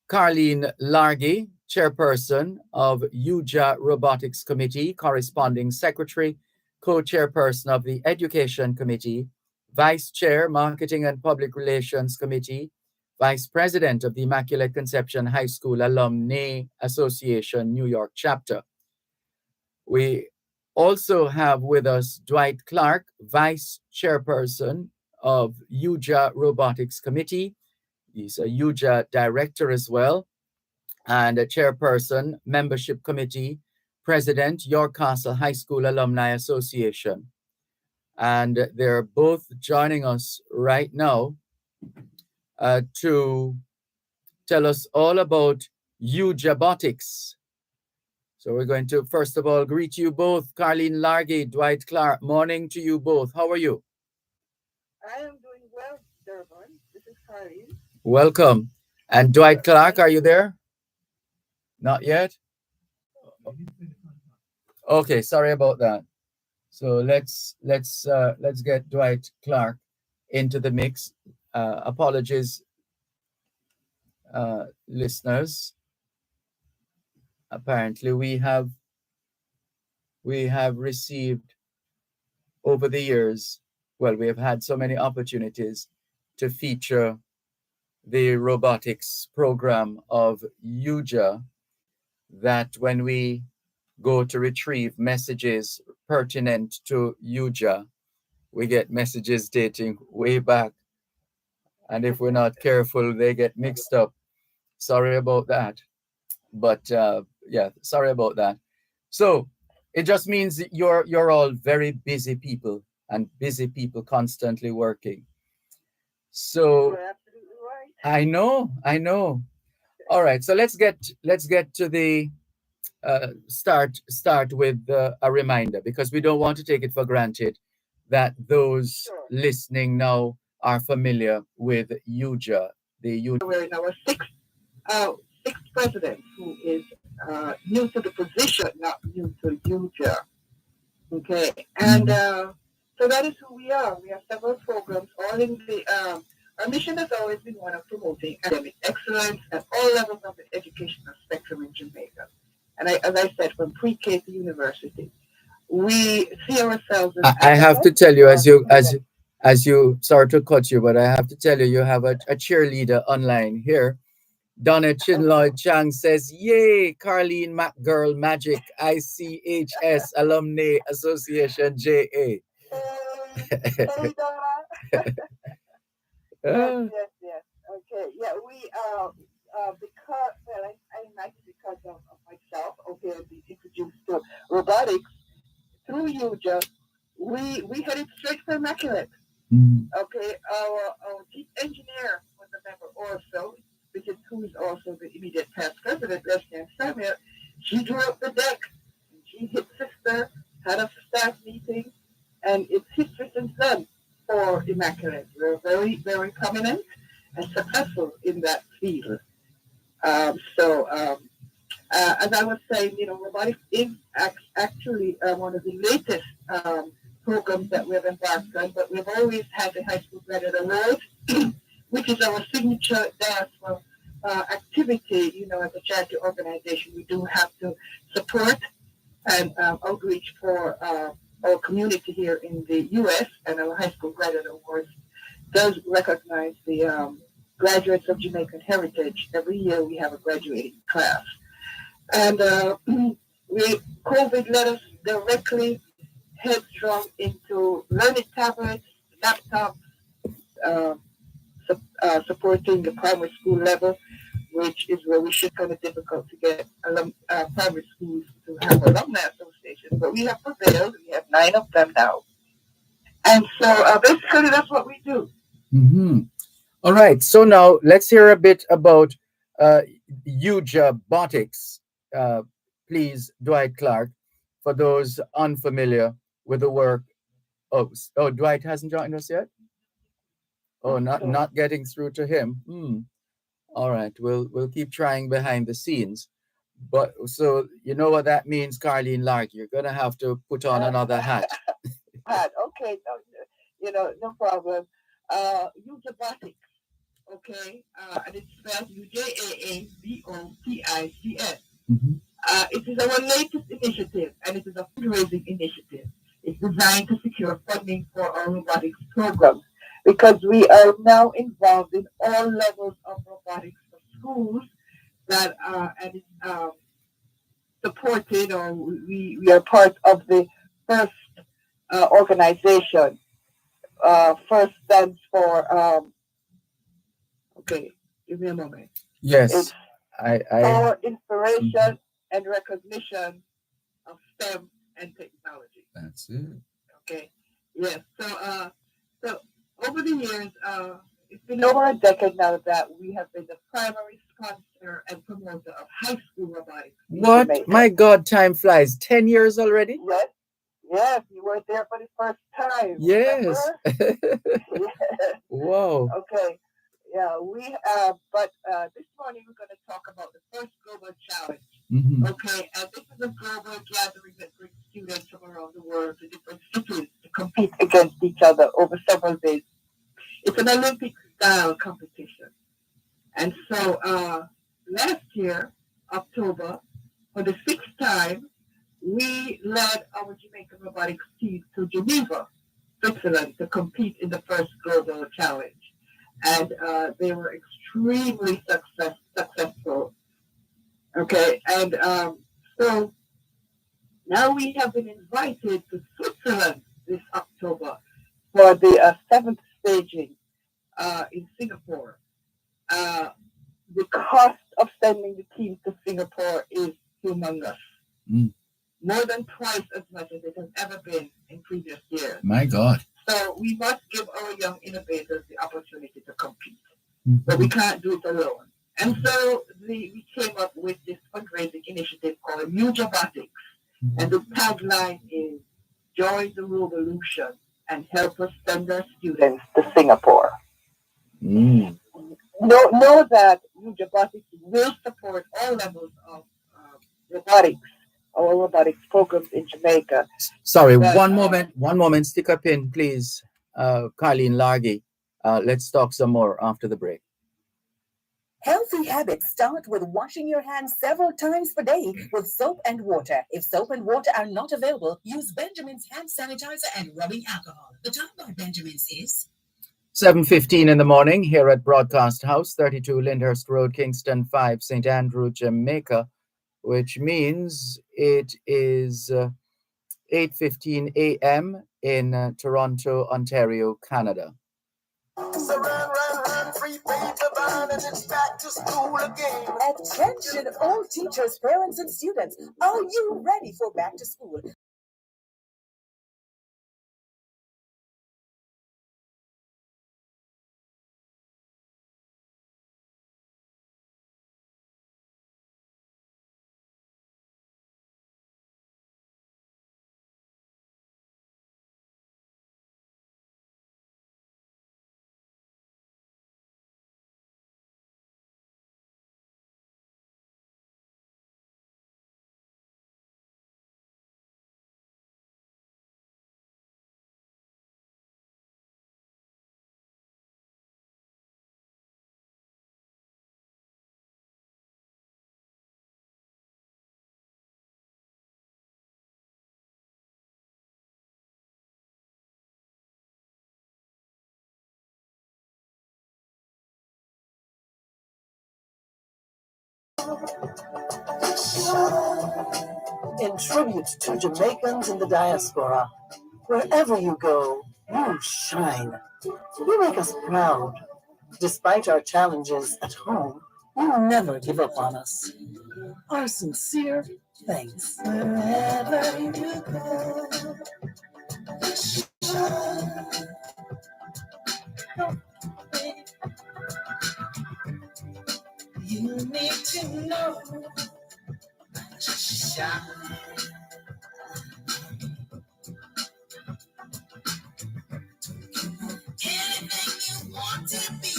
Carleen Largy, chairperson of UJA Robotics Committee, corresponding secretary, co-chairperson of the Education Committee, vice chair, Marketing and Public Relations Committee, vice president of the Immaculate Conception High School Alumni Association, New York chapter. We also have with us Dwight Clark, vice chairperson of UJA Robotics Committee. He's a UJA director as well, and a chairperson, membership committee, president, York Castle High School Alumni Association. And they're both joining us right now to tell us all about UJAbotics. So we're going to, first of all, greet you both, Carleen Largy, Dwight Clark. Morning to you both. How are you? I am doing well, Dervan. This is Carleen. Welcome. And Dwight Clark, are you there? Not yet? Okay, sorry about that. So let's get Dwight Clark into the mix. Apologies, listeners. Apparently we have received over the years, well, we have had so many opportunities to feature the robotics program of UJA that when we go to retrieve messages pertinent to UJA, we get messages dating way back. And if we're not careful, they get mixed up. Sorry about that. But yeah, sorry about that. So it just means that you're all very busy people, and busy people constantly working. So You're absolutely right. I know. All right, so let's get to the start with a reminder, because we don't want to take it for granted that those Sure. listening now are familiar with UJA. We're in our sixth president, who is new to the position, not new to UJA. Okay, and so that is who we are. We have several programs, all in the. Our mission has always been one of promoting academic excellence at all levels of the educational spectrum in Jamaica. And as I said, from pre-K to university, we see ourselves as. I have to tell you, as you, sorry to cut you, but I have to tell you, you have a cheerleader online here. Donna Chinloy Chang says, yay, Carleen McGirl Magic, ICHS Alumni Association, JA. Hey, Donna. Yes. Okay. Yeah, we because I like it because of myself. Okay, I've been introduced to robotics through UJA. We headed straight for Immaculate. Okay, our chief engineer was a member also, who is also the immediate past president, Leslie Samuel. She drew up the deck. And she hit sister, had a staff meeting, and it's history since then for Immaculate. We're very, very prominent and successful in that field. as I was saying, robotics is actually one of the latest programs that we have embarked on, but we've always had the High School Graduate Award, which is our signature diaspora activity. As a charity organization, we do have to support and outreach for our community here in the U.S., and our High School Graduate Awards does recognize the graduates of Jamaican heritage. Every year we have a graduating class. And COVID led us directly headstrong into learning tablets, laptops, supporting the primary school level, which is where we should kind of difficult to get primary schools to have alumni associations. But we have prevailed. We have 9 of them now. And so basically that's what we do. Mm-hmm. All right. So now let's hear a bit about Eugerobotics. Please, Dwight Clark, for those unfamiliar with the work. Oh, Dwight hasn't joined us yet? Oh, not getting through to him. All right, we'll keep trying behind the scenes. But so you know what that means, Carleen Lark. You're gonna have to put on another hat. Okay, no problem. Eugerobotics, okay, and it's spelled UJAABOTICS. It is our latest initiative, and it is a fundraising initiative. It's designed to secure funding for our robotics program because we are now involved in all levels of robotics for schools that and it's supported, or we are part of the first organization. First stands for okay, give me a moment. Yes, it's for inspiration and recognition of STEM and technology. That's it. Okay. Yes. So over the years, it's been over a decade now that we have been the primary sponsor and promoter of high school robotics. What? My God, time flies. 10 years already? Yes. Yes, you were there for the first time. Yes. Yes. Whoa. Okay. Yeah, but this morning we're going to talk about the first global challenge. Okay, and this is a global gathering that brings students from around the world to different cities to compete against each other over several days. It's an Olympic-style competition. And so last year, October, for the 6th time, we led our Jamaican robotics team to Geneva, Switzerland, to compete in the first global challenge. And they were extremely successful. Okay, and so now we have been invited to Switzerland this October for the 7th staging in Singapore. The cost of sending the team to Singapore is humongous. More than twice as much as it has ever been in previous years. My God. So we must give our young innovators the opportunity to compete. But we can't do it alone. And so we came up with this fundraising initiative called Eugerobotics. And the tagline is, join the revolution and help us send our students to Singapore. Know that Eugerobotics will support all levels of robotics, our robotics programs in Jamaica. Sorry, one moment, stick a pin, please, Carleen Largy. Let's talk some more after the break. Healthy habits start with washing your hands several times per day with soap and water. If soap and water are not available, use Benjamin's hand sanitizer and rubbing alcohol. The time by Benjamin's is 7:15 in the morning here at Broadcast House, 32 Lyndhurst Road, Kingston 5, St. Andrew, Jamaica, which means it is 8:15 a.m. in Toronto, Ontario, Canada. So run, free paper bond, and it's back to school again. Attention all teachers, parents, and students. Are you ready for back to school? In tribute to Jamaicans in the diaspora, wherever you go, you shine. You make us proud. Despite our challenges at home, you never give up on us. Our sincere thanks. Wherever you go, you need to know. Shine. Anything you want to be.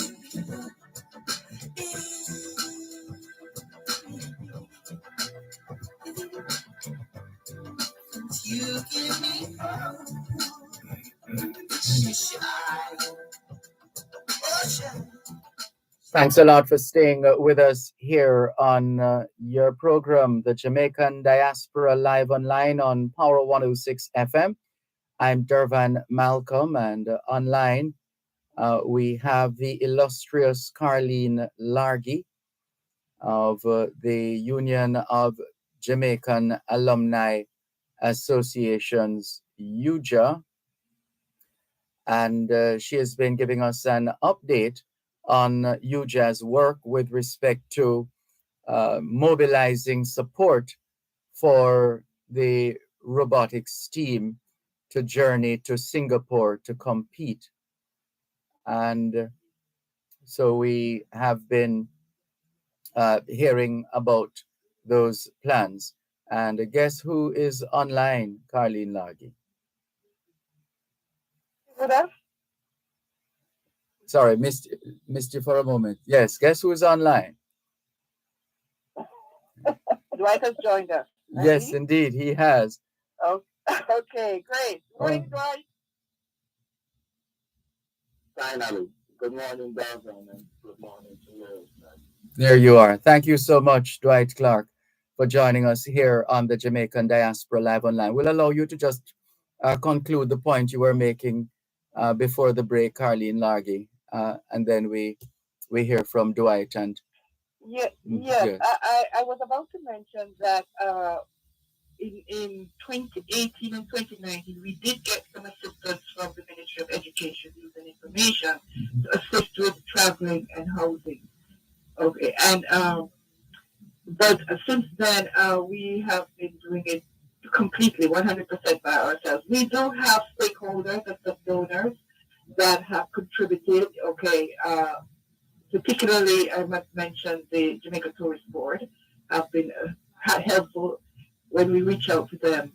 You give me hope. Shine. Oh, shine. Thanks a lot for staying with us here on your program, the Jamaican Diaspora Live Online on Power 106 FM. I'm Dervan Malcolm, and online we have the illustrious Carleen Largy of the Union of Jamaican Alumni Associations, UJA, and she has been giving us an update on UJA's work with respect to mobilizing support for the robotics team to journey to Singapore to compete. And so we have been hearing about those plans. And guess who is online, Carleen Largy? Sorry, missed you for a moment. Yes, guess who is online? Dwight has joined us. Yes, indeed, he has. Oh, okay, great. Good morning, Dwight. Finally, good morning, Dervan, and good morning to you. There you are. Thank you so much, Dwight Clark, for joining us here on the Jamaican Diaspora Live Online. We'll allow you to just conclude the point you were making before the break, Carleen Largy, and then we hear from Dwight. And yes. I was about to mention that in 2018 and 2019, we did get some assistance from the Ministry of Education, Youth and Information to assist with traveling and housing. Okay, and but since then, we have been doing it completely 100% by ourselves. We do have stakeholders and some donors that have contributed. Okay, particularly I must mention the Jamaica Tourist Board have been helpful when we reach out to them.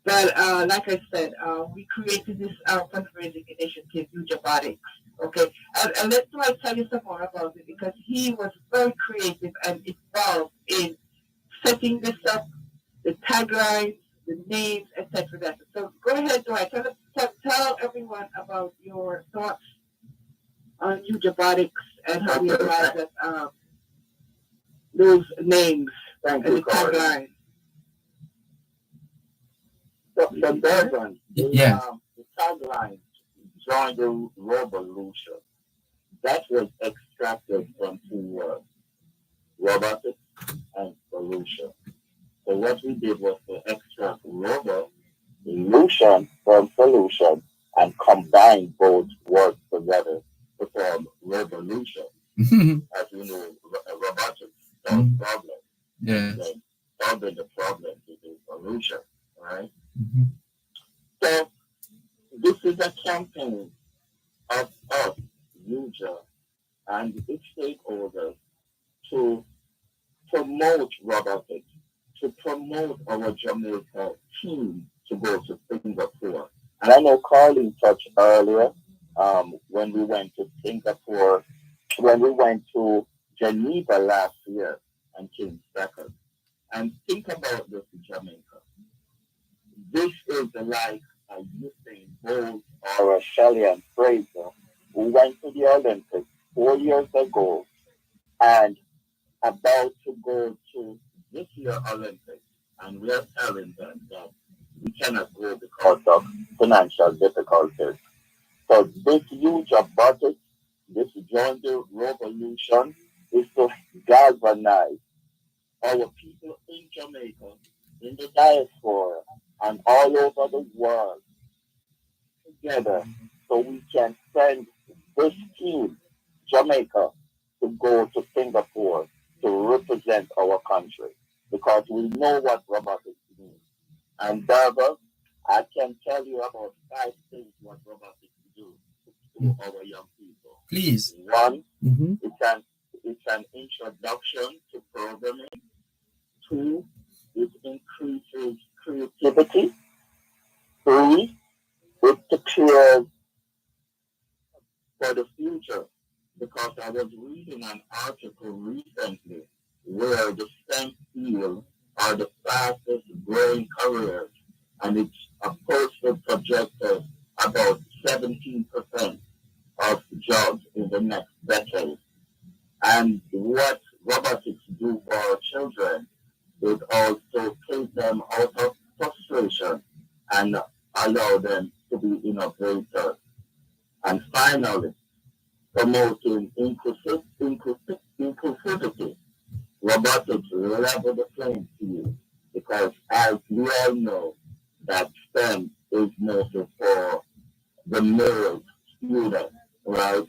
But like I said, we created this fundraising initiative, Robotics. Okay, and let me tell you some more about it, because he was very creative and involved in setting this up, the taglines, the names, etc. So go ahead, Dwight. Tell everyone about your thoughts on Robotics and how you arrived at those names and the taglines. So Dervan, yeah. The tagline, join the revolution, that was extracted from two words, robotics and solution. So what we did was to extract revolution from solution and combine both words together to form revolution. As you know, robotics solves problems. Yes. Then solving the problem is a solution, right? Mm-hmm. So this is a campaign of us, UJA, and its stakeholders to promote robotics, to promote our Jamaica team to go to Singapore. And I know Carleen touched earlier when we went to Singapore, when we went to Geneva last year and came second. And think about this in Jamaica. This is like a Usain Bolt or a Shelley and Fraser who went to the Olympics 4 years ago and about to go to this year's Olympics, and we are telling them that we cannot go because of financial difficulties. So this huge budget, this joint revolution is to galvanize our people in Jamaica, in the diaspora, and all over the world together so we can send this team, Jamaica, to go to Singapore to represent our country because we know what robotics means. And Dervan, I can tell you about 5 things what robotics do to our young people. Please. One, Mm-hmm. it's an introduction to programming. 2, it increases creativity. 3, it prepares for the future because I was reading an article recently where the STEM field are the fastest growing careers, and it's a posted projected about 17% of jobs in the next decade. And what robotics do for our children is also take them out of frustration and allow them to be innovators. And finally, promoting inclusivity. Robotics level the playing field because as we all know that STEM is mostly for the male students, right?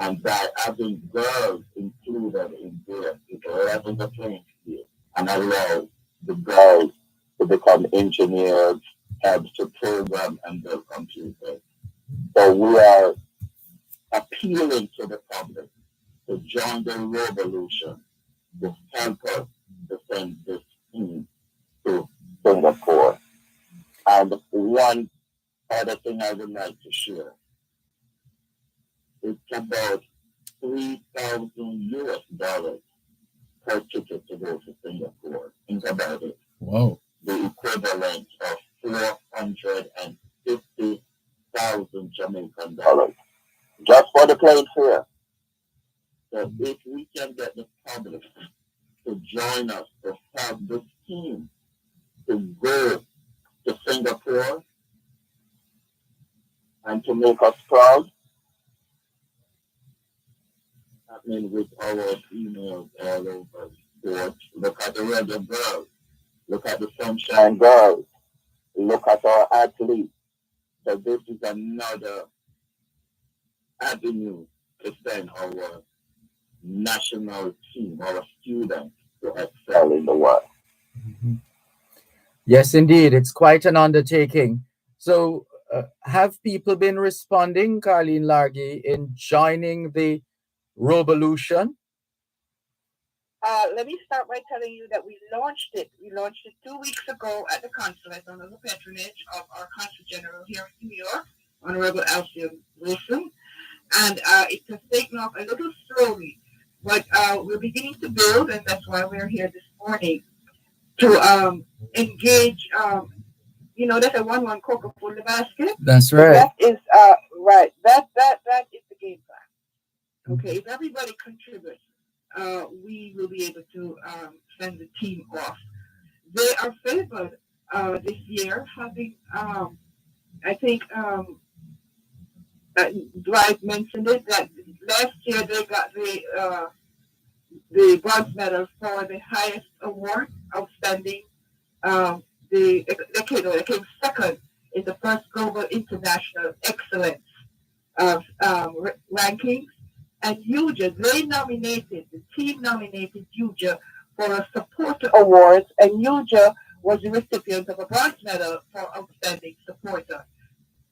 And by having girls included in there, it levels the playing field and allows the girls to become engineers, help to program and build computers. So we are appealing to the public to join the revolution to help us to send this team to Singapore. And one other thing I would like to share, it's about $3,000 US per ticket to go to Singapore. Think about it. Wow. The equivalent of 450,000 Jamaican dollars just for the plane fare. So if we can get the public to join us to help this team to go to Singapore and to make us proud, I mean, with our females all over sports, look at the regular girls, look at the sunshine girls, look at our athletes. So this is another avenue to send our national team, our students, to excel in the world. Mm-hmm. Yes, indeed. It's quite an undertaking. So have people been responding, Carleen Largy, in joining the revolution? Let me start by telling you that we launched it. We launched it 2 weeks ago at the consulate under the patronage of our Consul General here in New York, Honorable Alcion Wilson. And it has taken off a little slowly, but we're beginning to build, and that's why we're here this morning to engage. That's a 1-1 cocoa for the basket. That's right. That is right. That is the game plan. Okay, if everybody contributes, we will be able to send the team off. They are favored this year, having I think Dwight mentioned it that last year they got the bronze medal for the highest award, outstanding. They came second in the first global international excellence rankings. And UJA, the team nominated UJA for a supporter award, and UJA was the recipient of a bronze medal for outstanding supporter.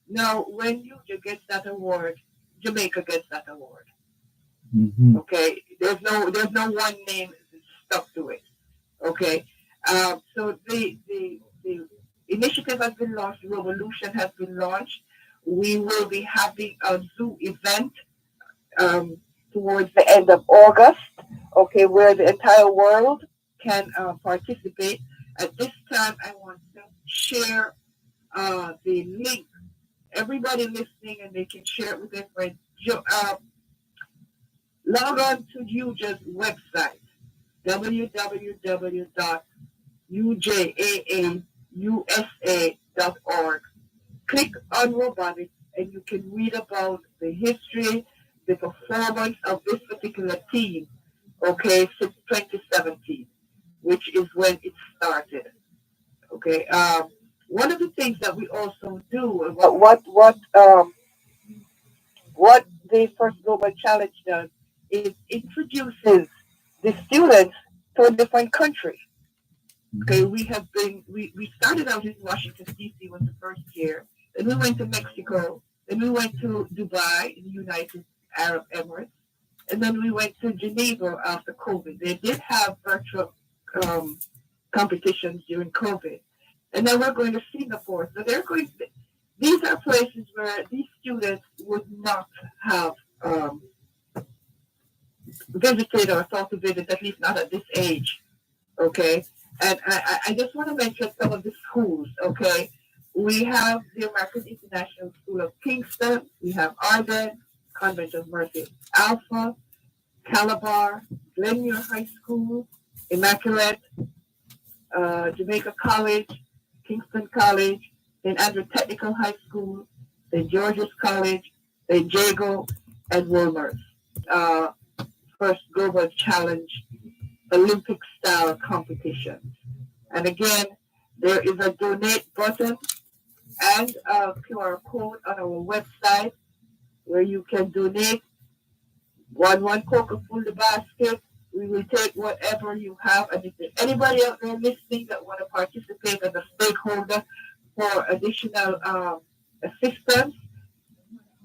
Now, when UJA gets that award, Jamaica gets that award. Mm-hmm. Okay, there's no one name stuck to it. Okay, so the initiative has been launched. The revolution has been launched. We will be having a zoo event towards the end of August. Okay, where the entire world can participate. At this time, I want to share the link. Everybody listening, and they can share it with their friends. Log on to UJA's website, www.ujaausa.org. Click on robotics, and you can read about the history, the performance of this particular team, okay, since 2017. which is when it started. Okay. One of the things that we also do, what the First Global Challenge does is introduces the students to a different country. Okay, we started out in Washington D.C. was the first year. Then we went to Mexico. Then we went to Dubai, in the United Arab Emirates, and then we went to Geneva after COVID. They did have virtual competitions during COVID, and then we're going to Singapore. So they're going. These are places where these students would not have visited or thought to visit, at least not at this age. Okay, and I just want to mention some of the schools. Okay, we have the American International School of Kingston. We have Arden, Convent of Mercy Alpha, Calabar, Glenmuir High School, Immaculate, Jamaica College, Kingston College, St. Andrew Technical High School, St. George's College, St. Jago, and Wolmer's. First Global Challenge Olympic style competition. And again, there is a donate button and a QR code on our website where you can donate one Coca full the basket. We will take whatever you have. And if there's anybody out there listening that want to participate as a stakeholder for additional assistance,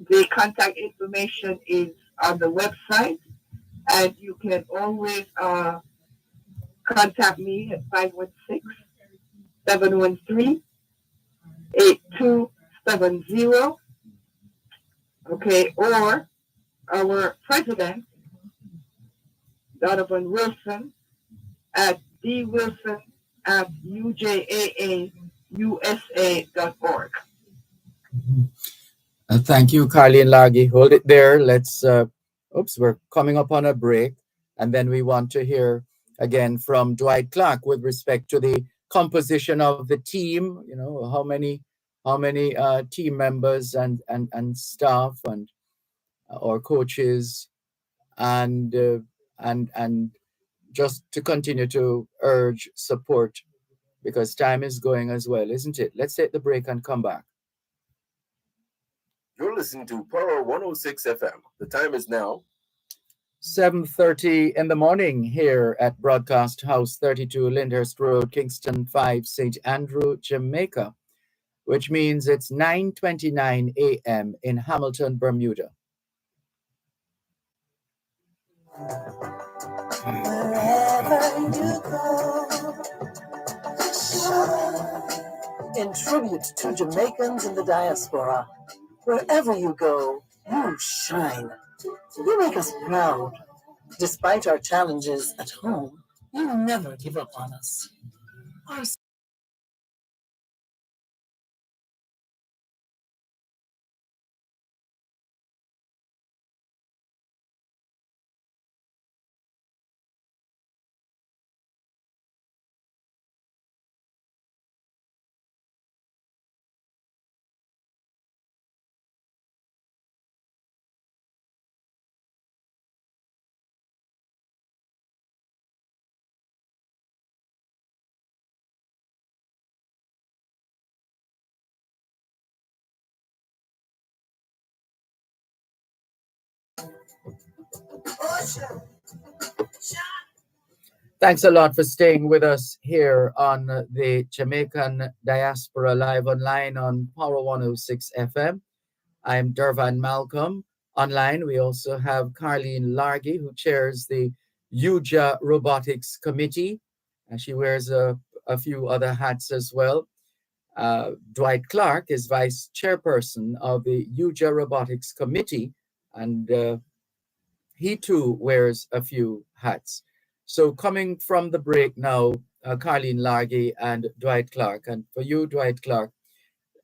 the contact information is on the website. And you can always contact me at 516-713-8270. Okay, or our president, Donovan Wilson, at dwilson@ujaausa.org. Thank you, Carleen Largy. Hold it there. Let's, we're coming up on a break. And then we want to hear again from Dwight Clark with respect to the composition of the team, you know, how many team members and staff and or coaches and just to continue to urge support because time is going as well, isn't it? Let's take the break and come back. You're listening to Power 106 FM. The time is now 7:30 in the morning here at Broadcast House 32 Lyndhurst Road, Kingston 5, St. Andrew, Jamaica, which means it's 9:29 a.m. in Hamilton, Bermuda. Wherever you go, in tribute to Jamaicans in the diaspora, wherever you go, you shine. You make us proud. Despite our challenges at home, you never give up on us. Our Thanks a lot for staying with us here on the Jamaican Diaspora Live Online on Power 106 FM. I'm Dervan Malcolm. Online, we also have Carleen Largy, who chairs the UJA Robotics Committee, and she wears a few other hats as well. Dwight Clark is vice chairperson of the UJA Robotics Committee, and he too wears a few hats. So coming from the break now, Carleen Largy and Dwight Clark, and for you, Dwight Clark,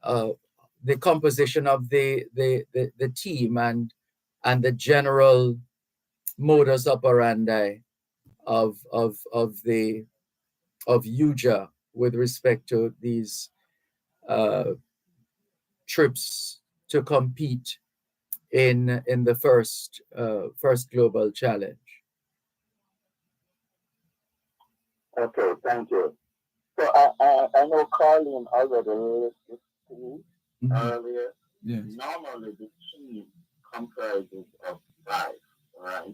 the composition of the team and the general modus operandi of UJA with respect to these trips to compete in the first global challenge. Okay, thank you. So I know Colleen already listed two earlier. Yes. Normally the team comprises of five, right?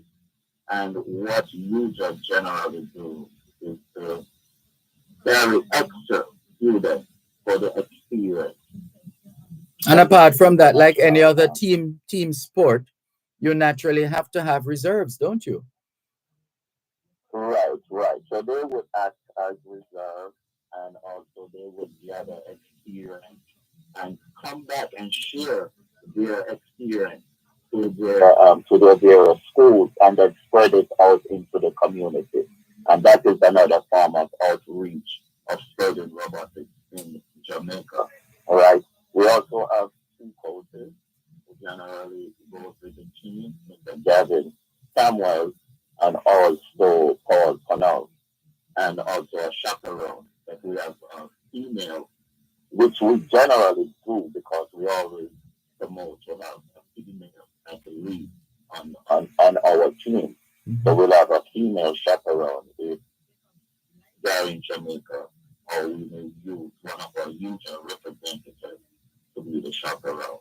And what users generally do is to carry extra students for the experience. And apart from that, like any other team sport, you naturally have to have reserves, don't you? Right, right. So they would act as reserve and also they would gather experience and come back and share their experience to their various schools and then spread it out into the community. And that is another form of outreach of spreading robotics in Jamaica. All right. We also have two coaches who generally go through the team, Mr. Gavin Samuel and also Paul Connell, and also a chaperone that we have female, which we generally do because we always promote to have a female as a lead on our team. So we'll have a female chaperone if they're in Jamaica, or we may use one of our user representatives to be the chaperone.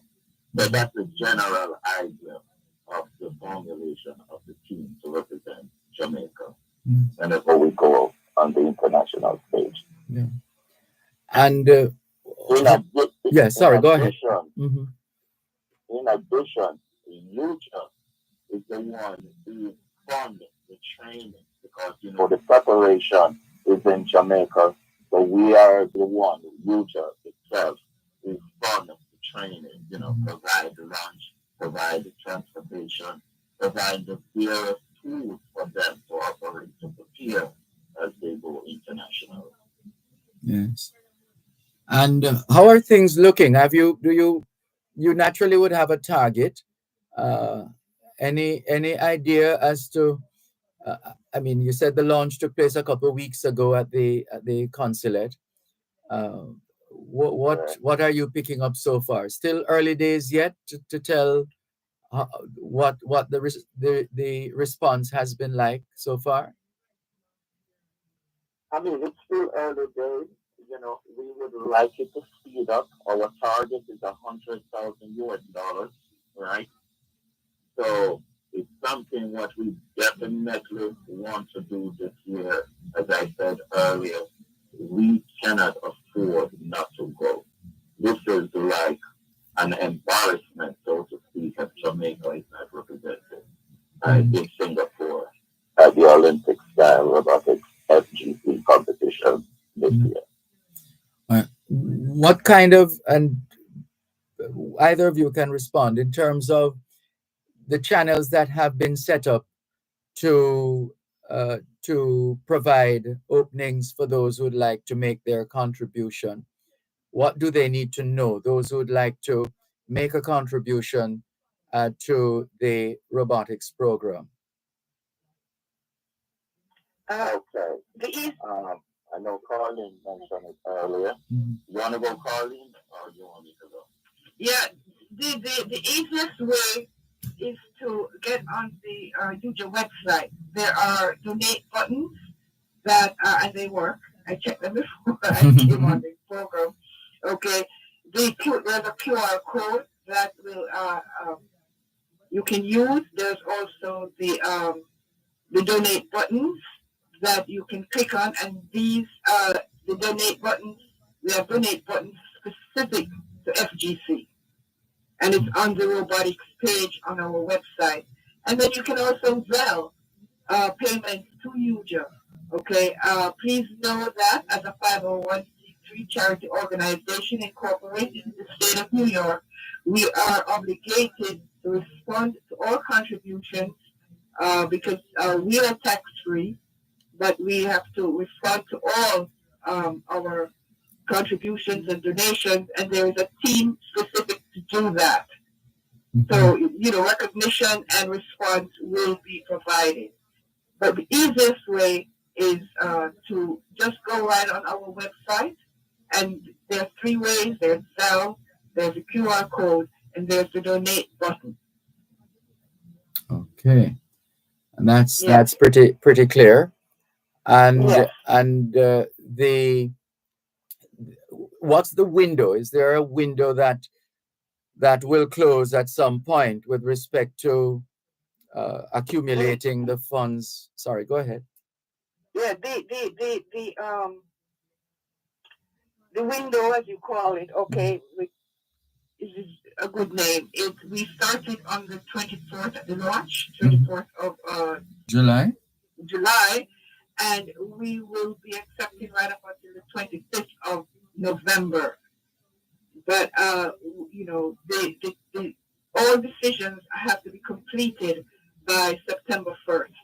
But that's the general idea of the formulation of the team to represent Jamaica. And that's where we go on the international stage. Yeah. And sorry, go ahead. In addition, UJA is the one who funds the training because, the preparation is in Jamaica. So we are the one, UJA itself, who fund the training, provide the lunch, provide the transportation, provide the various tools for them to operate, to prepare as they go international. Yes. And how are things looking? You naturally would have a target? Any idea as to? I mean, you said the launch took place a couple of weeks ago at the consulate. What are you picking up so far? Still early days yet to tell what the response has been like so far. I mean, it's still early days. We would like it to speed up. Our target is $100,000, right? So it's something what we definitely want to do this year. As I said earlier, we cannot afford not to go. This is like an embarrassment, so to speak, that Jamaica is not represented in Singapore at the Olympic style robotics FGC competition this year. What kind of, and either of you can respond in terms of the channels that have been set up to provide openings for those who would like to make their contribution. What do they need to know? Those who would like to make a contribution to the robotics program. Okay. I know Colleen mentioned it earlier. You want to go, Colleen, or you want me to go? Yeah, the easiest way is to get on the UJA website. There are donate buttons that and they work. I checked them before I came on the program. Okay, there's a QR code that will you can use. There's also the donate buttons that you can click on, and these the donate buttons. We have donate buttons specific to FGC, and it's on the robotics page on our website. And then you can also Zelle payments to UJA. Okay, please know that as a 501c3 charity organization incorporated in the state of New York, we are obligated to respond to all contributions because we are tax-free, but we have to respond to all our contributions and donations, and there is a team specific to do that. So, recognition and response will be provided. But the easiest way is to just go right on our website, and there are three ways. There's Zelle, there's a QR code, and there's the donate button. Okay, and that's pretty clear. And Yes. the what's the window? Is there a window that will close at some point with respect to accumulating the funds? Sorry, go ahead. Yeah, the window, as you call it, okay, is a good name. We started on the 24th at the launch, 24th of July. July, and we will be accepting right up until the 25th of November. But the all decisions have to be completed by September 1st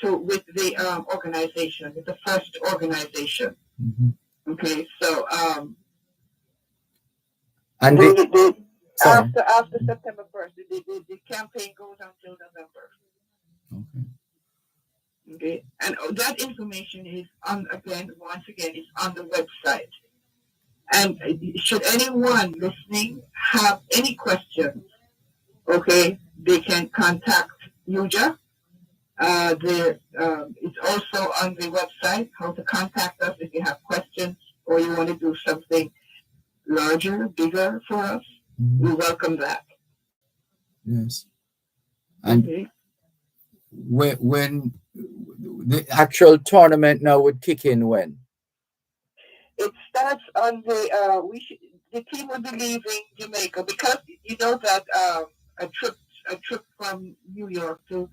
with the organization, with the first organization. Mm-hmm. Okay, so and after September 1st, the campaign goes until November. Okay. Okay, and that information is once again is on the website. And should anyone listening have any questions, okay, they can contact Yuja. It's also on the website how to contact us if you have questions or you want to do something larger, bigger for us. Mm-hmm. We welcome that. Yes. And okay. When the actual tournament now would kick in when? It starts on the team will be leaving Jamaica because you know that a trip from New York to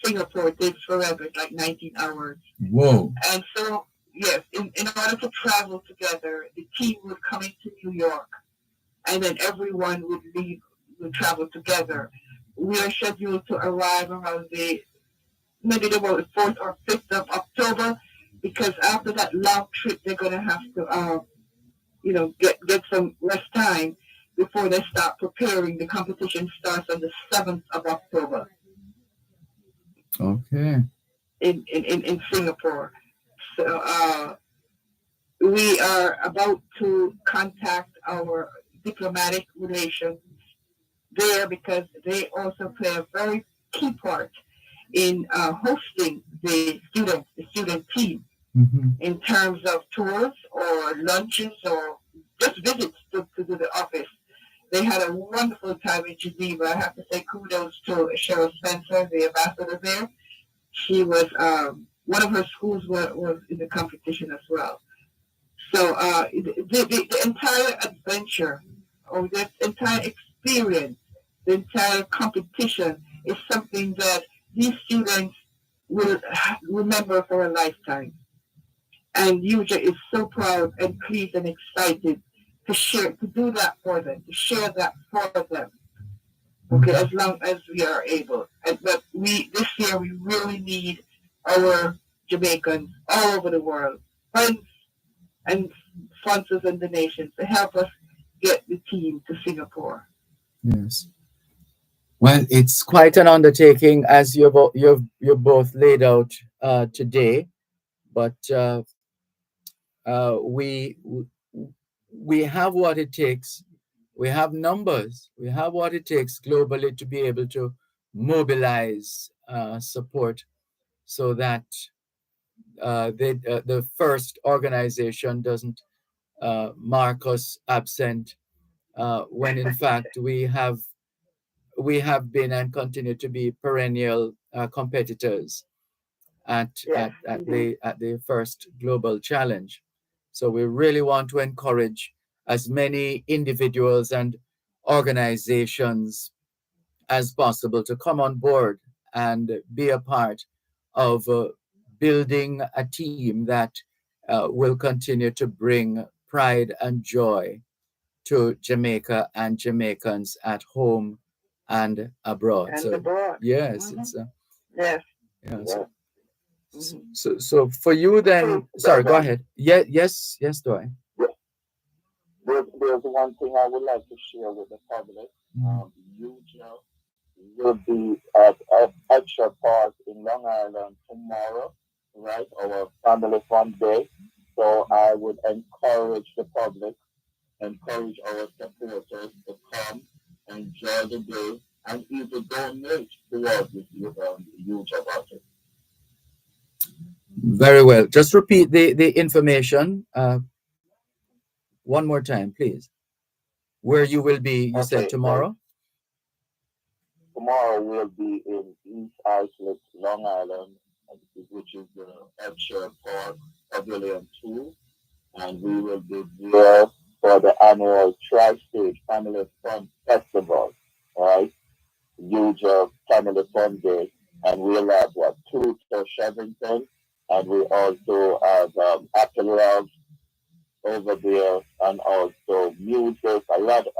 Singapore takes forever. It's like 19 hours. Whoa. And so, yes, in order to travel together, the team would come into New York and then everyone would travel together. We are scheduled to arrive around maybe about the 4th or 5th of October, because after that long trip, they're going to have to, get some rest time before they start preparing. The competition starts on the 7th of October. Okay. In Singapore. So we are about to contact our diplomatic relations there because they also play a very key part in hosting the student team, mm-hmm. in terms of tours or lunches or just visits to the office. They had a wonderful time in Geneva. I have to say kudos to Cheryl Spencer, the ambassador there. She was, one of her schools was in the competition as well. So the entire adventure, or the entire experience, the entire competition is something that these students will remember for a lifetime. And Yuja is so proud and pleased and excited to do that for them, to share that for them. Okay, as long as we are able. But this year we really need our Jamaicans all over the world, friends and sponsors and donations to help us get the team to Singapore. Yes. Well, it's quite an undertaking, as you've both laid out today, but we have what it takes. We have numbers. We have what it takes globally to be able to mobilize support, so that the first organization doesn't mark us absent, when in fact we have been and continue to be perennial competitors at the first global challenge. So we really want to encourage as many individuals and organizations as possible to come on board and be a part of building a team that will continue to bring pride and joy to Jamaica and Jamaicans at home and abroad. And abroad. Yes, mm-hmm. It's yes. Yeah, so for you then, sorry, go ahead. Yes, Doy. There's one thing I would like to share with the public. Yuja will be at Extra Park in Long Island tomorrow, right? Our family fun day. So I would encourage the public, encourage our supporters to come, enjoy the day, and even donate towards the Yuja budget. Very well. Just repeat the information one more time, please. Where you will be, you said tomorrow? Tomorrow we'll be in East Islip, Long Island, which is the Edshire Park Pavilion 2, and we will be there for the annual Tri-State Family Fun Festival, right? Huge family fun day, and we'll have two to Shevington, and we also have Apple Love over there, and also music, a lot of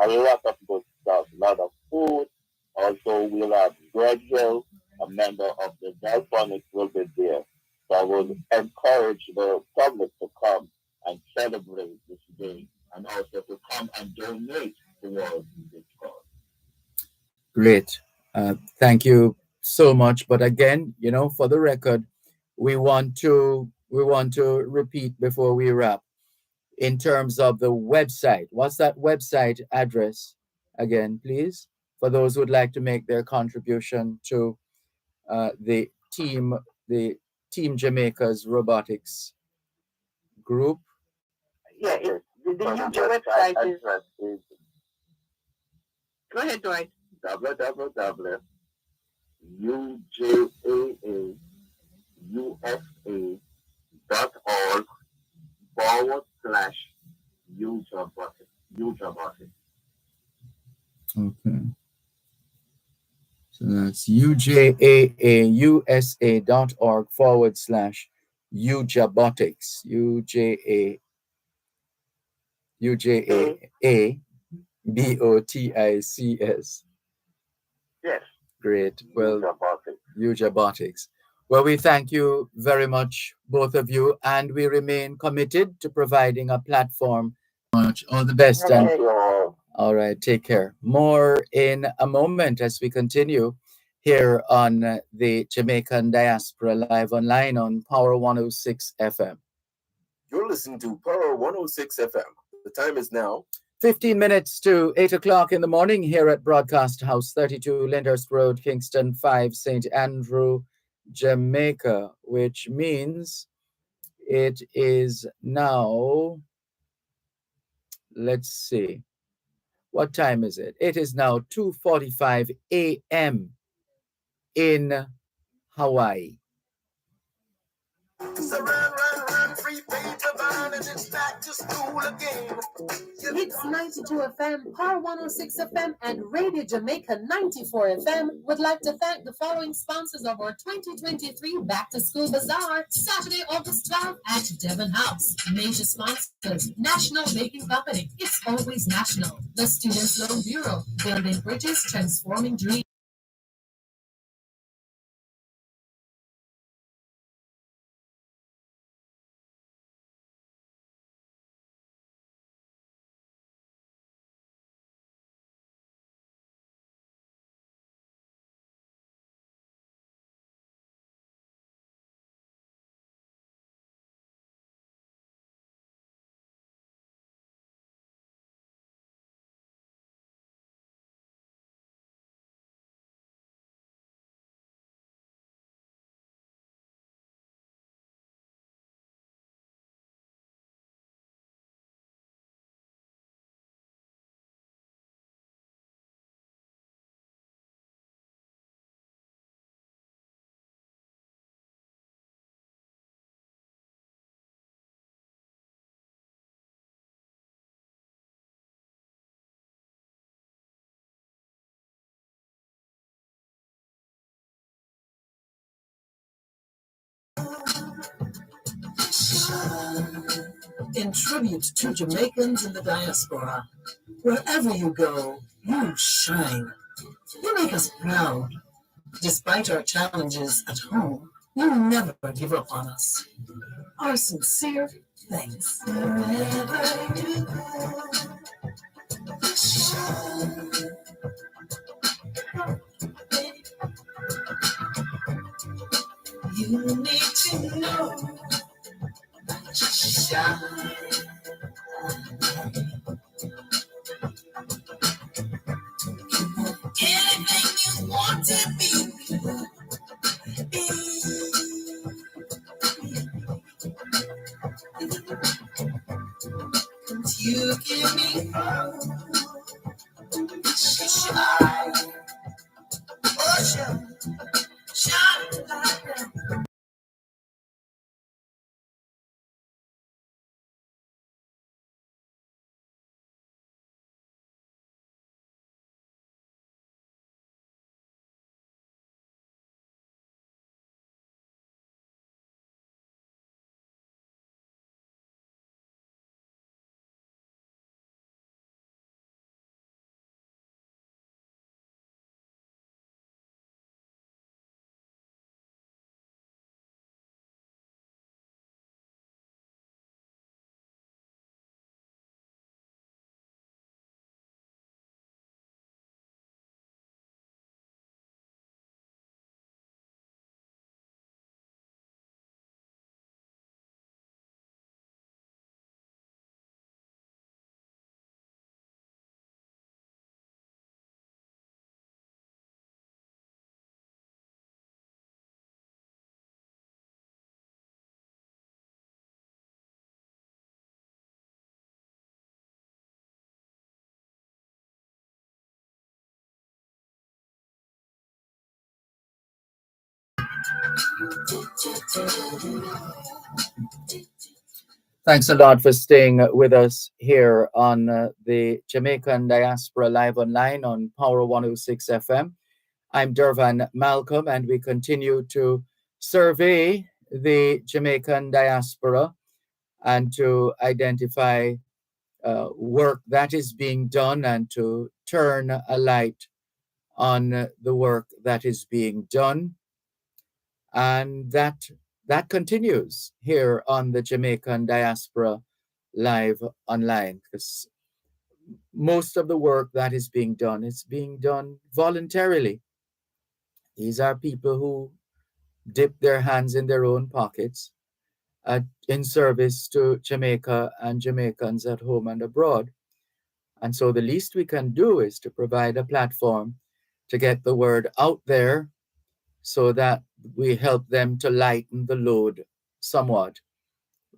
good stuff, a lot of food. Also, we'll have Greg Hill, a member of the Delphonics, will be there. So I would encourage the public to come and celebrate this day, and also to come and donate towards this cause. Great. Thank you so much. But again, for the record, we want to repeat before we wrap in terms of the website. What's that website address again, please? For those who would like to make their contribution to the Team Jamaica's robotics group. Yeah, the new website is. Go ahead, Dwight. www.ujausa.org/user. Okay. So that's ujaausa.org/ujabotics. UJABOTICS. Yes. Great. Well, Ujabotics. Well, we thank you very much, both of you, and we remain committed to providing a platform. All the best. Thank And you all. all right, take care. More in a moment as we continue here on the Jamaican Diaspora Live Online on Power 106 FM. You're listening to Power 106 FM. The time is now 15 minutes to 8 o'clock in the morning here at Broadcast House 32 Lyndhurst Road, Kingston 5, St. Andrew, Jamaica, which means it is now, let's see, what time is it? It is now 2:45 a.m. in Hawaii. It's 92 FM, Power 106 FM, and Radio Jamaica 94 FM would like to thank the following sponsors of our 2023 Back to School Bazaar, Saturday, August 12th at Dervan House. Major sponsors, National Baking Company, it's always national. The Students' Loan Bureau, building bridges, transforming dreams. In tribute to Jamaicans in the diaspora, wherever you go, you shine. You make us proud. Despite our challenges at home, you never give up on us. Our sincere thanks. Wherever you go, you need to know that you shine. Anything you want to be. You give me hope. Shine, ocean, shine like that. Thanks a lot for staying with us here on the Jamaican Diaspora Live Online on Power 106 FM. I'm Dervan Malcolm, and we continue to survey the Jamaican diaspora and to identify work that is being done and to turn a light on the work that is being done. And that continues here on the Jamaican Diaspora Live Online, because most of the work that is being done is being done voluntarily. These are people who dip their hands in their own pockets in service to Jamaica and Jamaicans at home and abroad. And so the least we can do is to provide a platform to get the word out there so that we help them to lighten the load somewhat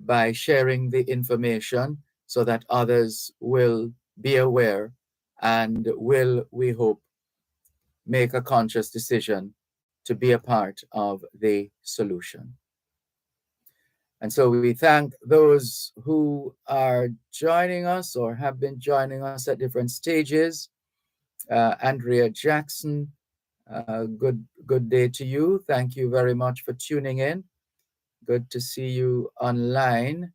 by sharing the information so that others will be aware and will, we hope, make a conscious decision to be a part of the solution. And so we thank those who are joining us or have been joining us at different stages. Andrea Jackson, good day to you. Thank you very much for tuning in. Good to see you online.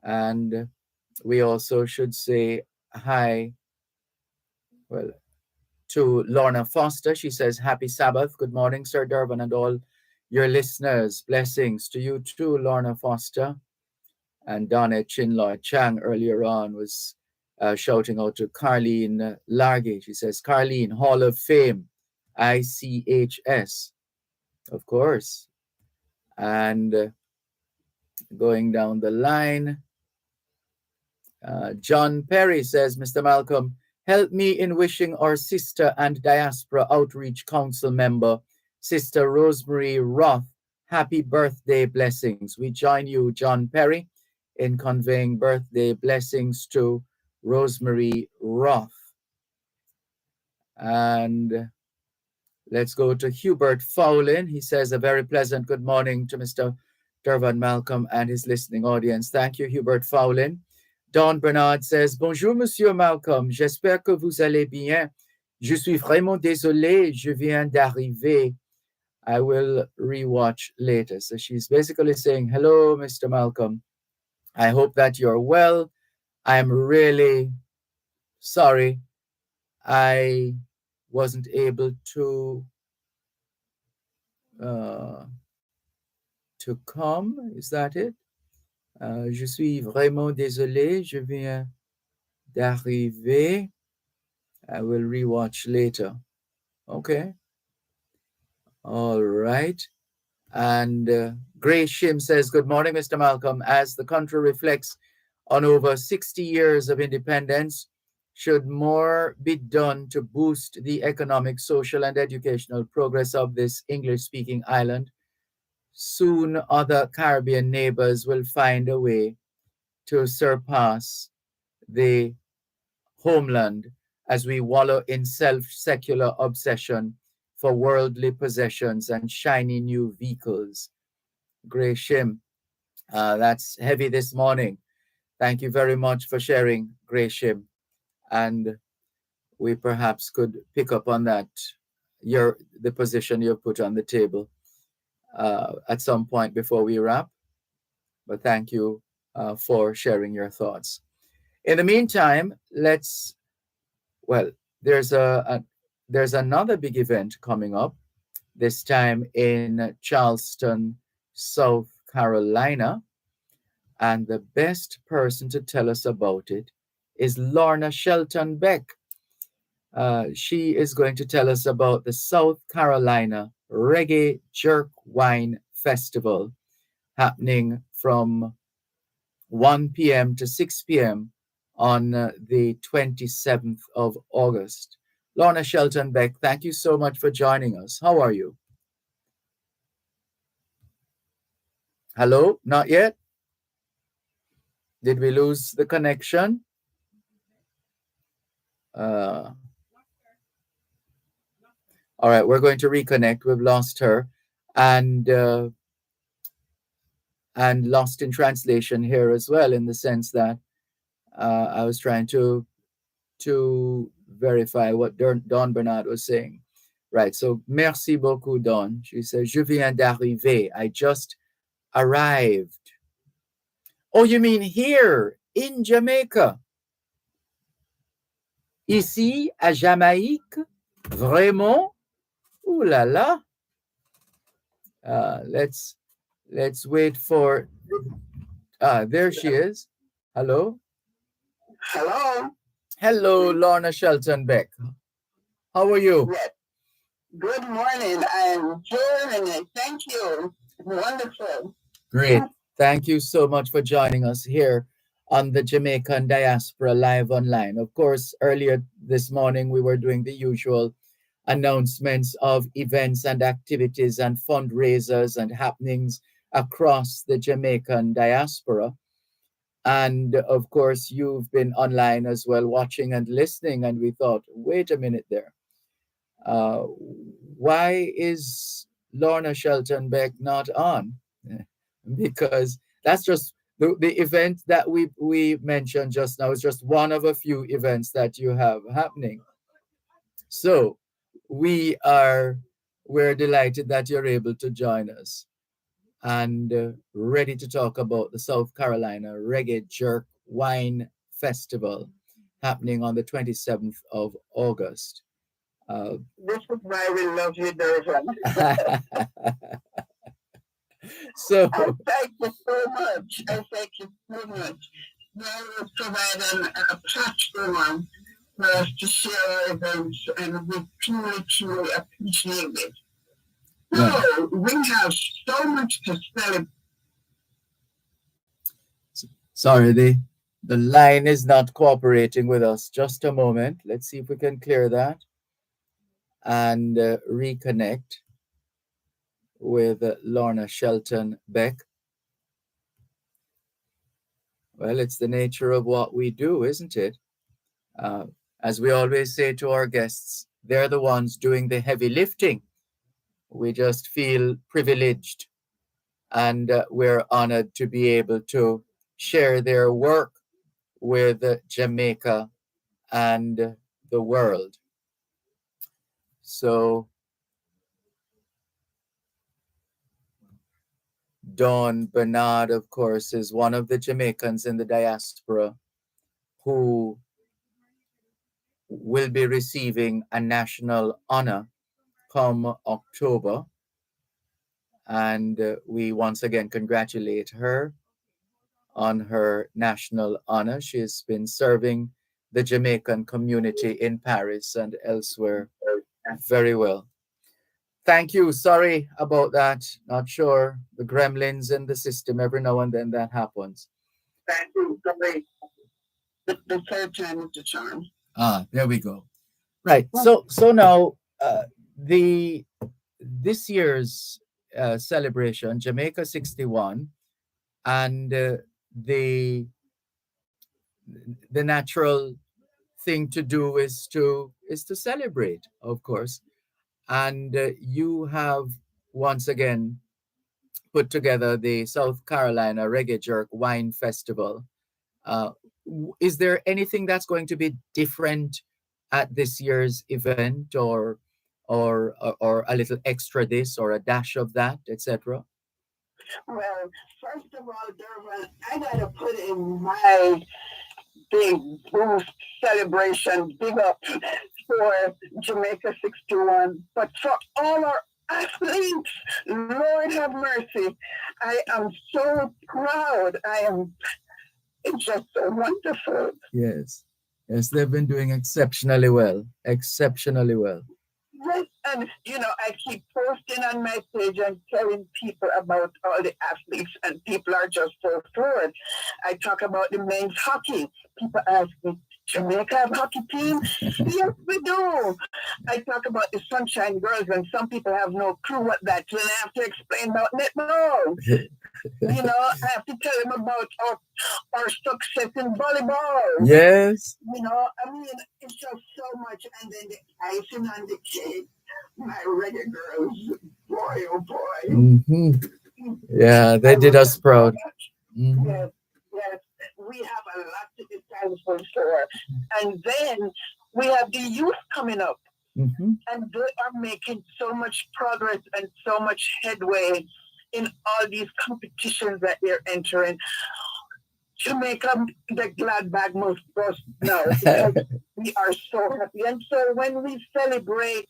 And we also should say hi, well, to Lorna Foster. She says, happy Sabbath. Good morning, Sir Dervan, and all your listeners. Blessings to you too, Lorna Foster. And Donna Chinloy Chang earlier on was shouting out to Carlene Largate. She says, Carlene, Hall of Fame, ICHS, of course. And going down the line, John Perry says, Mr. Malcolm, help me in wishing our sister and Diaspora Outreach Council member, Sister Rosemary Roth, happy birthday blessings. We join you, John Perry, in conveying birthday blessings to Rosemary Roth. And let's go to Hubert Fowlin. He says, a very pleasant good morning to Mr. Dervan Malcolm and his listening audience. Thank you, Hubert Fowlin. Don Bernard says, bonjour, Monsieur Malcolm. J'espère que vous allez bien. Je suis vraiment désolé. Je viens d'arriver. I will rewatch later. So she's basically saying, hello, Mr. Malcolm. I hope that you're well. I'm really sorry I wasn't able to come. Is that it? Je suis vraiment désolé. Je viens d'arriver. I will rewatch later. Okay. All right. And Grace Shim says, good morning, Mr. Malcolm. As the country reflects on over 60 years of independence, should more be done to boost the economic, social, and educational progress of this English-speaking island? Soon other Caribbean neighbors will find a way to surpass the homeland as we wallow in self-secular obsession for worldly possessions and shiny new vehicles. Gray Shim, that's heavy this morning. Thank you very much for sharing, Gray Shim. And we perhaps could pick up on that, the position you put on the table at some point before we wrap. But thank you for sharing your thoughts. In the meantime, there's another big event coming up, this time in Charleston, South Carolina. And the best person to tell us about it is Lorna Shelton Beck. She is going to tell us about the South Carolina Reggae Jerk Wine Festival happening from 1 p.m. to 6 p.m. on the 27th of August. Lorna Shelton Beck, thank you so much for joining us. How are you? Hello? Not yet? Did we lose the connection? All right, we're going to reconnect. We've lost her and lost in translation here as well, in the sense that I was trying to verify what Dawn Bernard was saying. Right, so merci beaucoup, Dawn. She says, je viens d'arriver. I just arrived. Oh, you mean here in Jamaica? Ici, à Jamaïque? Vraiment? Ooh la la. Let's wait for, there she is. Hello? Hello. Hello, Lorna Shelton Beck. How are you? Yes. Good morning. I'm enjoying it. Thank you. Wonderful. Great. Thank you so much for joining us here on the Jamaican Diaspora Live Online. Of course, earlier this morning, we were doing the usual announcements of events and activities and fundraisers and happenings across the Jamaican diaspora. And of course, you've been online as well, watching and listening. And we thought, wait a minute there. Why is Lorna Shelton Beck not on? Because that's just the event that we mentioned just now is just one of a few events that you have happening. So we're delighted that you're able to join us and ready to talk about the South Carolina Reggae Jerk Wine Festival happening on the 27th of August. This is why we love you, Dervan. So I thank you so much. I thank you so much. Now we're providing a platform for us to share our events, and we truly appreciate it. So we have so much to celebrate. Sorry, the line is not cooperating with us. Just a moment. Let's see if we can clear that and reconnect with Lorna Shelton Beck. Well, it's the nature of what we do, isn't it? As we always say to our guests, they're the ones doing the heavy lifting. We just feel privileged, and we're honored to be able to share their work with Jamaica and the world. So Dawn Bernard, of course, is one of the Jamaicans in the diaspora who will be receiving a national honor come October. And we once again congratulate her on her national honor. She has been serving the Jamaican community in Paris and elsewhere very well. Thank you. Sorry about that. Not sure. The gremlins in the system, every now and then that happens. Thank you. Sorry. The third time is the charm. There we go. Right. So now this year's celebration, Jamaica 61, and the the natural thing to do is to celebrate, of course. And you have once again put together the South Carolina Reggae Jerk Wine Festival. Is there anything that's going to be different at this year's event, or a little extra this or a dash of that, etc.? Well, first of all, Dervan, I gotta put in my big boost celebration, big up for Jamaica 61, but for all our athletes, Lord have mercy. I am so proud. It's just so wonderful. Yes. Yes, they've been doing exceptionally well. Exceptionally well. Yes, and I keep posting on my page and telling people about all the athletes, and people are just so thrilled. I talk about the men's hockey. People ask me, Jamaica have hockey team? Yes, we do. I talk about the Sunshine Girls, and some people have no clue what that is, and I have to explain about netball. I have to tell them about our success in volleyball. Yes. It's just so much. And then the icing on the cake, my reggae girls, boy, oh boy. Mm-hmm. Yeah, they did us proud. Mm-hmm. Yes, we have a lot to be thankful for. And then we have the youth coming up. Mm-hmm. And they are making so much progress and so much headway in all these competitions that they're entering. Jamaica, the glad bag must burst now, because we are so happy. And so when we celebrate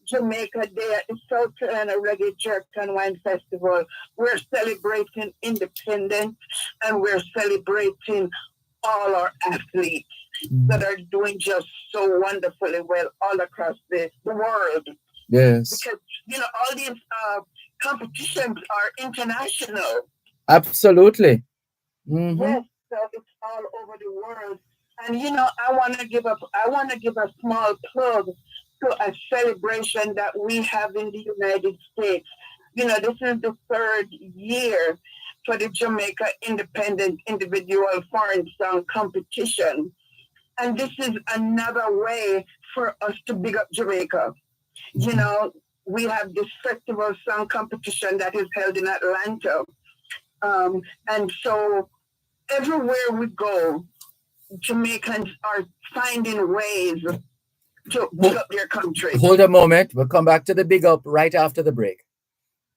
Jamaica Day at the South Carolina Reggae Jerk and Wine Festival, we're celebrating independence, and we're celebrating all our athletes that are doing just so wonderfully well all across the world. Yes. Because, all these competitions are international. Absolutely. Mm-hmm. Yes, so it's all over the world. And I want to give a small plug to a celebration that we have in the United States. This is the 3rd year for the Jamaica Independent Individual Foreign Song Competition. And this is another way for us to big up Jamaica. We have this festival song competition that is held in Atlanta. And so everywhere we go, Jamaicans are finding ways to big up their country. Hold a moment. We'll come back to the big up right after the break.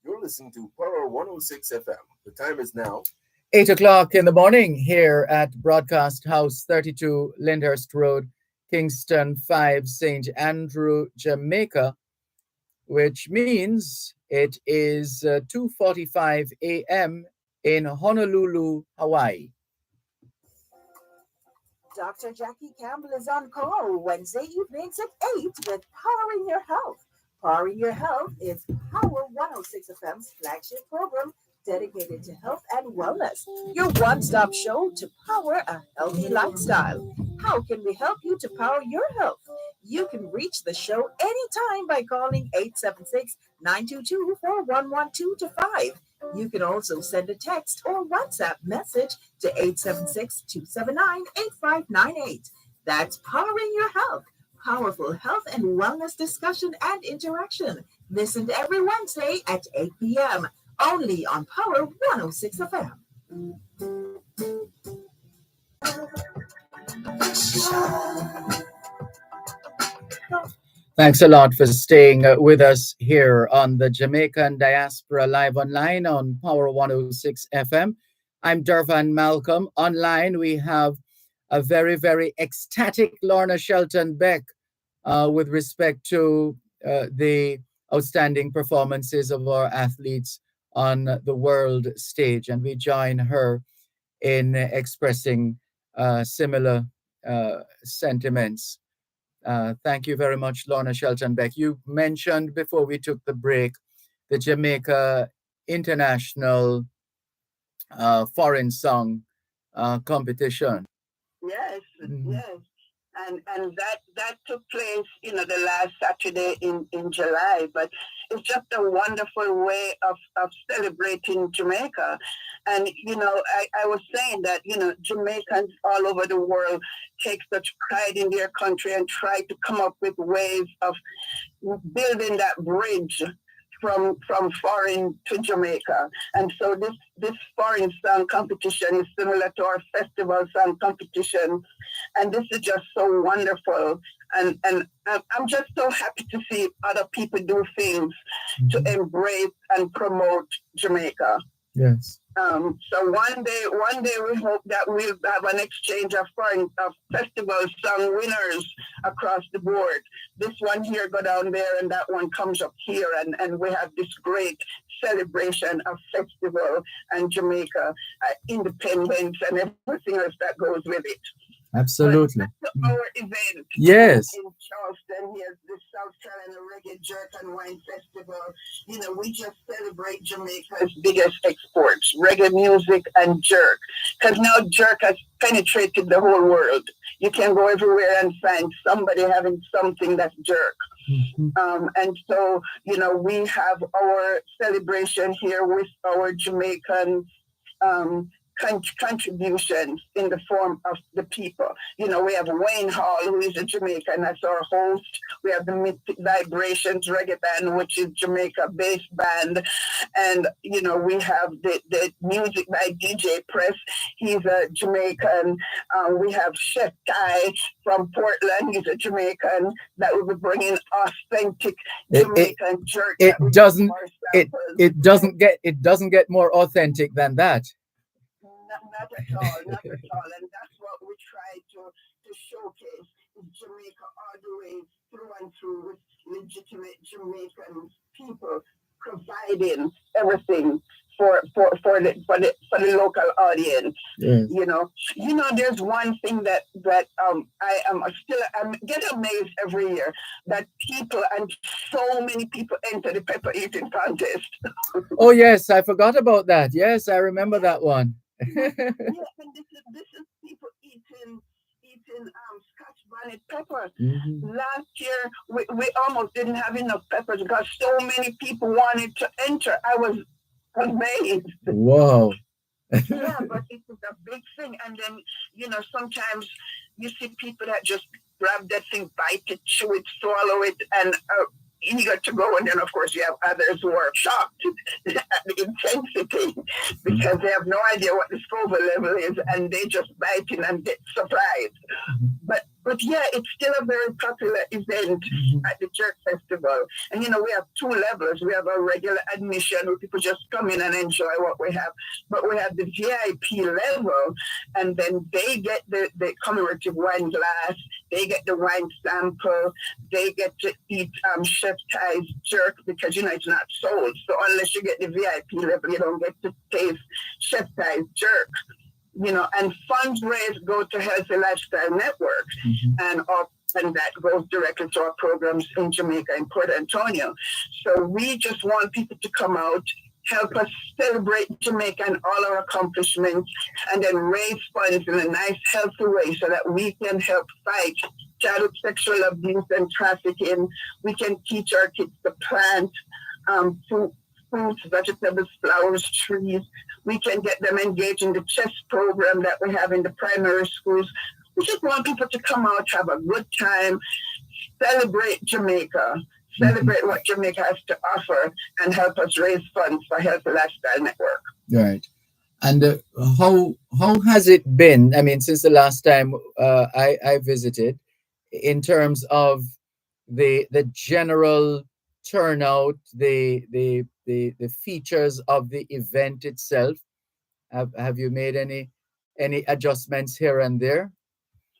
You're listening to Power 106 FM. The time is now 8 o'clock in the morning here at Broadcast House 32 Lyndhurst Road, Kingston 5, St. Andrew, Jamaica, which means it is 2:45 a.m. in Honolulu, Hawaii. Dr. Jackie Campbell is on call Wednesday evenings at 8 with Powering Your Health. Powering Your Health is Power 106 FM's flagship program dedicated to health and wellness. Your one-stop show to power a healthy lifestyle. How can we help you to power your health? You can reach the show anytime by calling 876-922-4112-5. You can also send a text or WhatsApp message to 876-279-8598. That's Powering Your Health. Powerful health and wellness discussion and interaction. Listen to every Wednesday at 8 p.m. only on Power 106 FM. Thanks a lot for staying with us here on the Jamaican Diaspora Live Online on Power 106 FM. I'm Dervan Malcolm. Online, we have a very, very ecstatic Lorna Shelton Beck with respect to the outstanding performances of our athletes on the world stage. And we join her in expressing similar sentiments. Thank you very much, Lorna Shelton Beck. You mentioned before we took the break the Jamaica International Foreign Song Competition. Yes, yes. And that took place, the last Saturday in July. But it's just a wonderful way of celebrating Jamaica. And, I was saying that, Jamaicans all over the world take such pride in their country and try to come up with ways of building that bridge from foreign to Jamaica. And so this foreign song competition is similar to our festival song competition. And this is just so wonderful. And I'm just so happy to see other people do things to embrace and promote Jamaica. Yes. So one day we hope that we'll have an exchange of festival song winners across the board. This one here go down there and that one comes up here, and we have this great celebration of festival and Jamaica independence and everything else that goes with it. Absolutely. But our event. Yes. In Charleston, here's the South Carolina Reggae Jerk and Wine Festival. We just celebrate Jamaica's biggest exports, reggae music and jerk. Because now jerk has penetrated the whole world. You can go everywhere and find somebody having something that's jerk. And so, we have our celebration here with our Jamaican contributions in the form of the people. We have Wayne Hall, who is a Jamaican, that's our host. We have the Mystic Vibrations Reggae Band, which is Jamaica-based band. And, we have the music by DJ Press. He's a Jamaican. We have Chef Ty from Portland. He's a Jamaican that will be bringing authentic Jamaican jerk. It doesn't get more authentic than that. Not at all. And that's what we try to showcase is Jamaica all the way through and through with legitimate Jamaican people providing everything for the local audience. Yes. There's one thing that I'm get amazed every year that people and so many people enter the pepper eating contest. Oh yes, I forgot about that. Yes, I remember that one. Yeah, and this is people eating Scotch bonnet pepper. Last year we almost didn't have enough peppers because so many people wanted to enter. I was amazed. Wow. Yeah, but it was a big thing. And then, sometimes you see people that just grab that thing, bite it, chew it, swallow it, and eager to go. And then, of course, you have others who are shocked at the intensity because they have no idea what the scoville level is, and they just bite it and get surprised. But yeah, it's still a very popular event at the Jerk Festival. And, we have two levels. We have a regular admission where people just come in and enjoy what we have. But we have the VIP level, and then they get the commemorative wine glass. They get the wine sample. They get to eat Chef Ty's jerk because, it's not sold. So unless you get the VIP level, you don't get to taste Chef Ty's jerk. And funds raised go to Healthy Lifestyle Network, and that goes directly to our programs in Jamaica and Port Antonio. So we just want people to come out, help us celebrate Jamaica and all our accomplishments, and then raise funds in a nice, healthy way so that we can help fight childhood sexual abuse and trafficking. We can teach our kids to plant fruits, vegetables, flowers, trees. We can get them engaged in the chess program that we have in the primary schools. We just want people to come out, have a good time, celebrate Jamaica, celebrate what Jamaica has to offer, and help us raise funds for Healthy Lifestyle Network. Right. And how has it been? I mean, since the last time I visited, in terms of the general turnout, the features of the event itself. Have you made any adjustments here and there?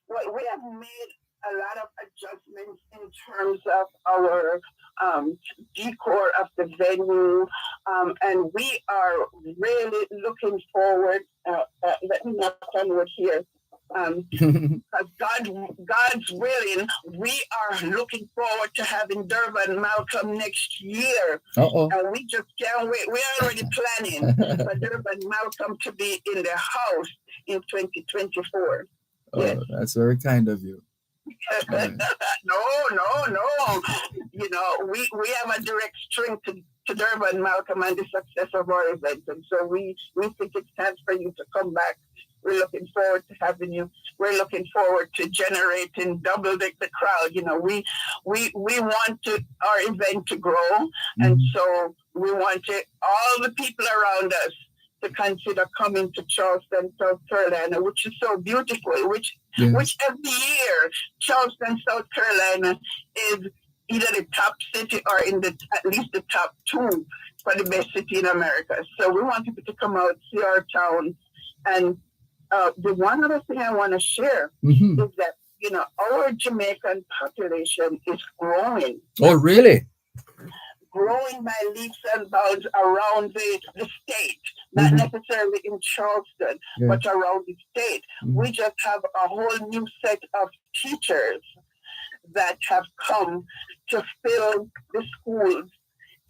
Well, we have made a lot of adjustments in terms of our decor of the venue, and we are really looking forward. Let me knock on wood here. God's willing, we are looking forward to having Dervan Malcolm next year. And we just can't wait. We're already planning for Dervan Malcolm to be in the house in 2024. Oh, yes. That's very kind of you. No. We have a direct string to to Dervan, Malcolm, and the success of our event. And so we think it's time for you to come back. We're looking forward to having you. We're looking forward to generating double the crowd. You know, we want our event to grow, and so we want all the people around us to consider coming to Charleston, South Carolina, which is so beautiful. Which every year, Charleston, South Carolina is either the top city or at least the top 2 for the best city in America. So we want people to come out, see our town. And the one other thing I want to share is that, you know, our Jamaican population is growing. Oh, really? Growing by leaps and bounds around the state, not necessarily in Charleston, but around the state. We just have a whole new set of teachers that have come to fill the schools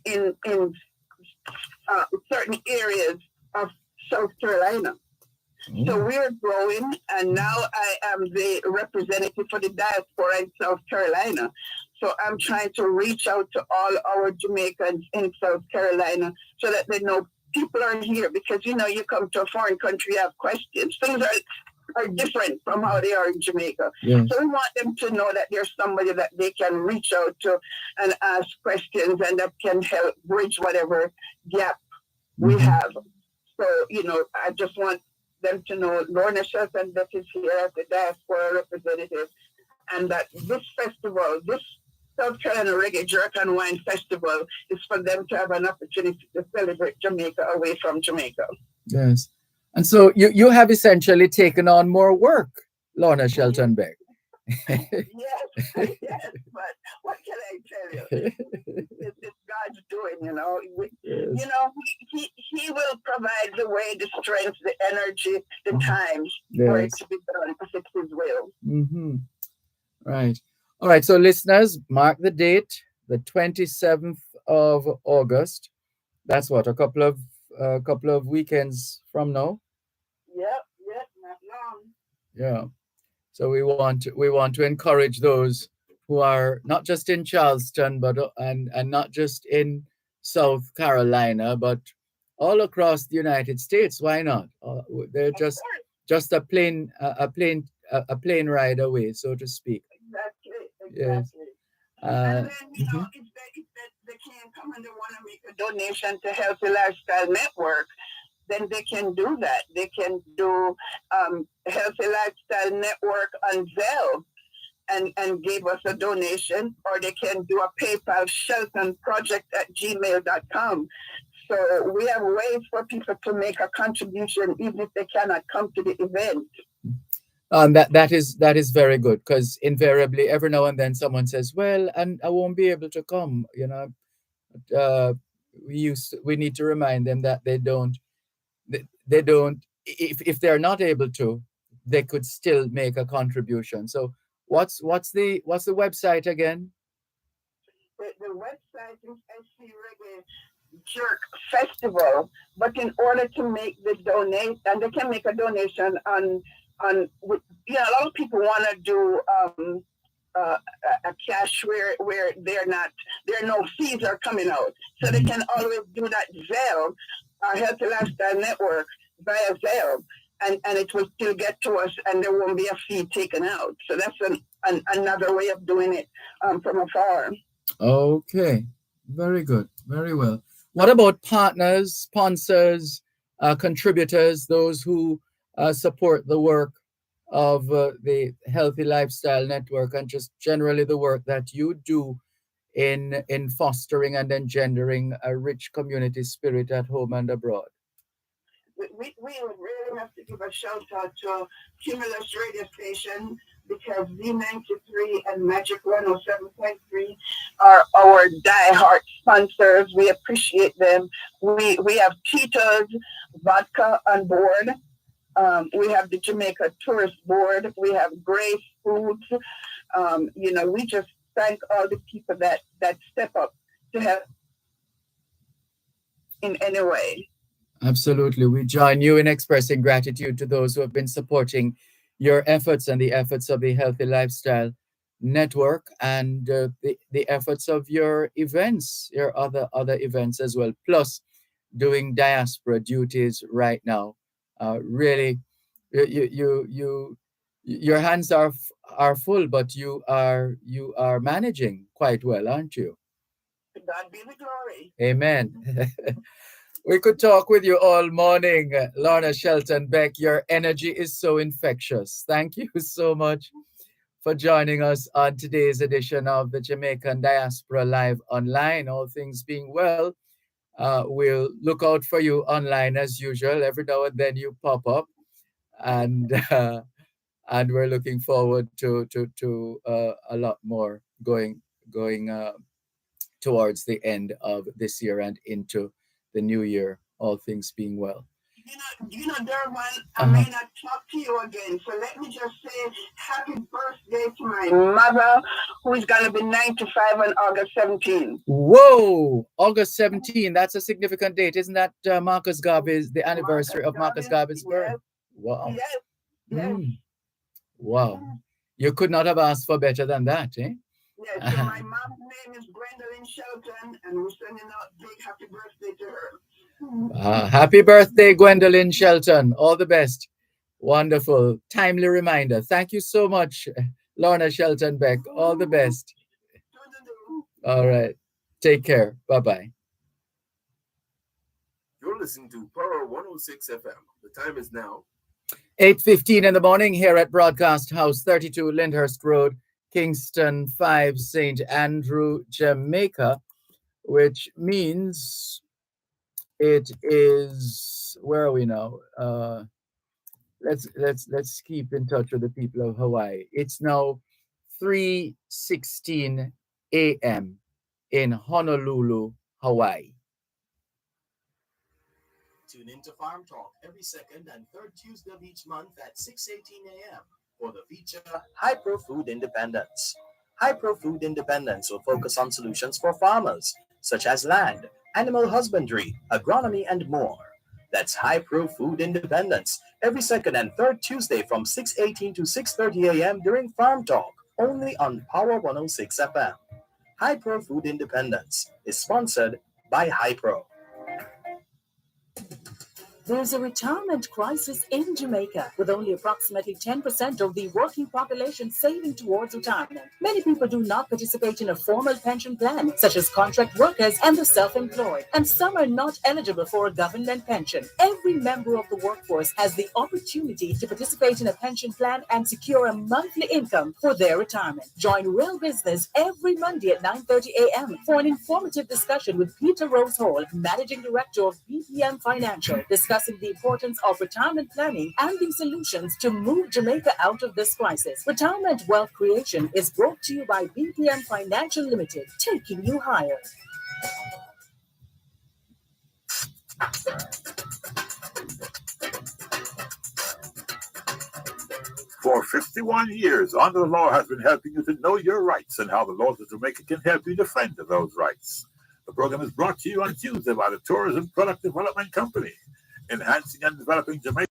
in certain areas of South Carolina. So we're growing, and now I am the representative for the diaspora in South Carolina. So I'm trying to reach out to all our Jamaicans in South Carolina so that they know people are here, because, you know, you come to a foreign country, you have questions. Things are different from how they are in Jamaica. Yes. So we want them to know that there's somebody that they can reach out to and ask questions, and that can help bridge whatever gap we have. So, you know, I just want them to know Lorna Shelton that is here as the diaspora representative, and that this festival, this South Carolina Reggae Jerk and Wine Festival, is for them to have an opportunity to celebrate Jamaica away from Jamaica. Yes. And so you have essentially taken on more work, Lorna Shelton Beck. Yes, but what can I tell you? It's God's doing, you know. You know, he will provide the way, the strength, the energy, the time for it to be done, if it's His will. Right. All right. So, listeners, mark the date, the 27th of August. That's what, a couple of weekends from now. Yep, not long. Yeah. So we want to encourage those who are not just in Charleston, but and not just in South Carolina, but all across the United States. Why not? They're just a plane ride away, so to speak. Exactly. Yes. And then, you know, if they can't come and they want to make a donation to Healthy Lifestyle Network, then they can do that. They can do Healthy Lifestyle Network on Zelle and give us a donation, or they can do a PayPal sheltonproject@gmail.com. So we have ways for people to make a contribution even if they cannot come to the event. That is very good, because invariably every now and then someone says, well, and I won't be able to come, you know. We need to remind them that they don't, if they're not able to, they could still make a contribution. So what's the website again? The website is SC Reggae Jerk Festival, but in order to make the donate, and they can make a donation on a lot of people want to do a cash where there are no fees are coming out, so they can always do that Zelle, Healthy Lifestyle Network, via Zelle, and it will still get to us, and there won't be a fee taken out. So that's another way of doing it from afar. Okay, very good, very well. What about partners, sponsors, contributors, those who support the work of the Healthy Lifestyle Network, and just generally the work that you do in fostering and engendering a rich community spirit at home and abroad? We would really have to give a shout out to Cumulus Radio Station, because Z93 and Magic 107.3 are our diehard sponsors. We appreciate them. We have Tito's Vodka on board. We have the Jamaica Tourist Board. We have Grace Foods. We just thank all the people that step up to help in any way. Absolutely. We join you in expressing gratitude to those who have been supporting your efforts and the efforts of the Healthy Lifestyle network and the efforts of your events, your other events as well, plus doing diaspora duties right now. Really, your hands are full, but you are managing quite well, aren't you? To God be the glory. Amen. We could talk with you all morning, Lorna Shelton Beck. Your energy is so infectious. Thank you so much for joining us on today's edition of the Jamaican Diaspora Live Online. All things being well, we'll look out for you online as usual. Every now and then you pop up, and we're looking forward to a lot more going towards the end of this year and into the new year, all things being well. Dervan, I may not talk to you again, so let me just say happy birthday to my mother, who is going to be 95 on August 17th. Whoa! August 17th, that's a significant date. Isn't that Marcus Garvey's, the anniversary of Marcus Garvey's birth? Yes. Wow. Yes. Yes. Wow. You could not have asked for better than that, eh? Yes, so my mom's name is Gwendolyn Shelton, and we're sending out a big happy birthday to her. Happy birthday, Gwendolyn Shelton. All the best. Wonderful. Timely reminder. Thank you so much, Lorna Shelton Beck. All the best. All right. Take care. Bye-bye. You're listening to Power 106 FM. The time is now 8:15 in the morning here at Broadcast House, 32 Lyndhurst Road, Kingston 5, St. Andrew, Jamaica, which means it is, where are we now? Let's keep in touch with the people of Hawaii. It's now 3:16 a.m. in Honolulu, Hawaii. Tune into Farm Talk every second and third Tuesday of each month at 6:18 a.m. for the feature Hypro Food Independence. Hypro Food Independence will focus on solutions for farmers, such as land, animal husbandry, agronomy, and more. That's Hypro Food Independence every second and third Tuesday from 6:18 to 6:30 a.m. during Farm Talk, only on Power 106 FM. Hypro Food Independence is sponsored by Hypro. There's a retirement crisis in Jamaica, with only approximately 10% of the working population saving towards retirement. Many people do not participate in a formal pension plan, such as contract workers and the self-employed, and some are not eligible for a government pension. Every member of the workforce has the opportunity to participate in a pension plan and secure a monthly income for their retirement. Join Real Business every Monday at 9:30 a.m. for an informative discussion with Peter Rose Hall, Managing Director of BPM Financial, discussing the importance of retirement planning and the solutions to move Jamaica out of this crisis. Retirement Wealth Creation is brought to you by BPM Financial Limited, taking you higher. For 51 years, Under the Law has been helping you to know your rights and how the laws of Jamaica can help you defend those rights. The program is brought to you on Tuesday by the Tourism Product Development Company, enhancing and developing Jamaica.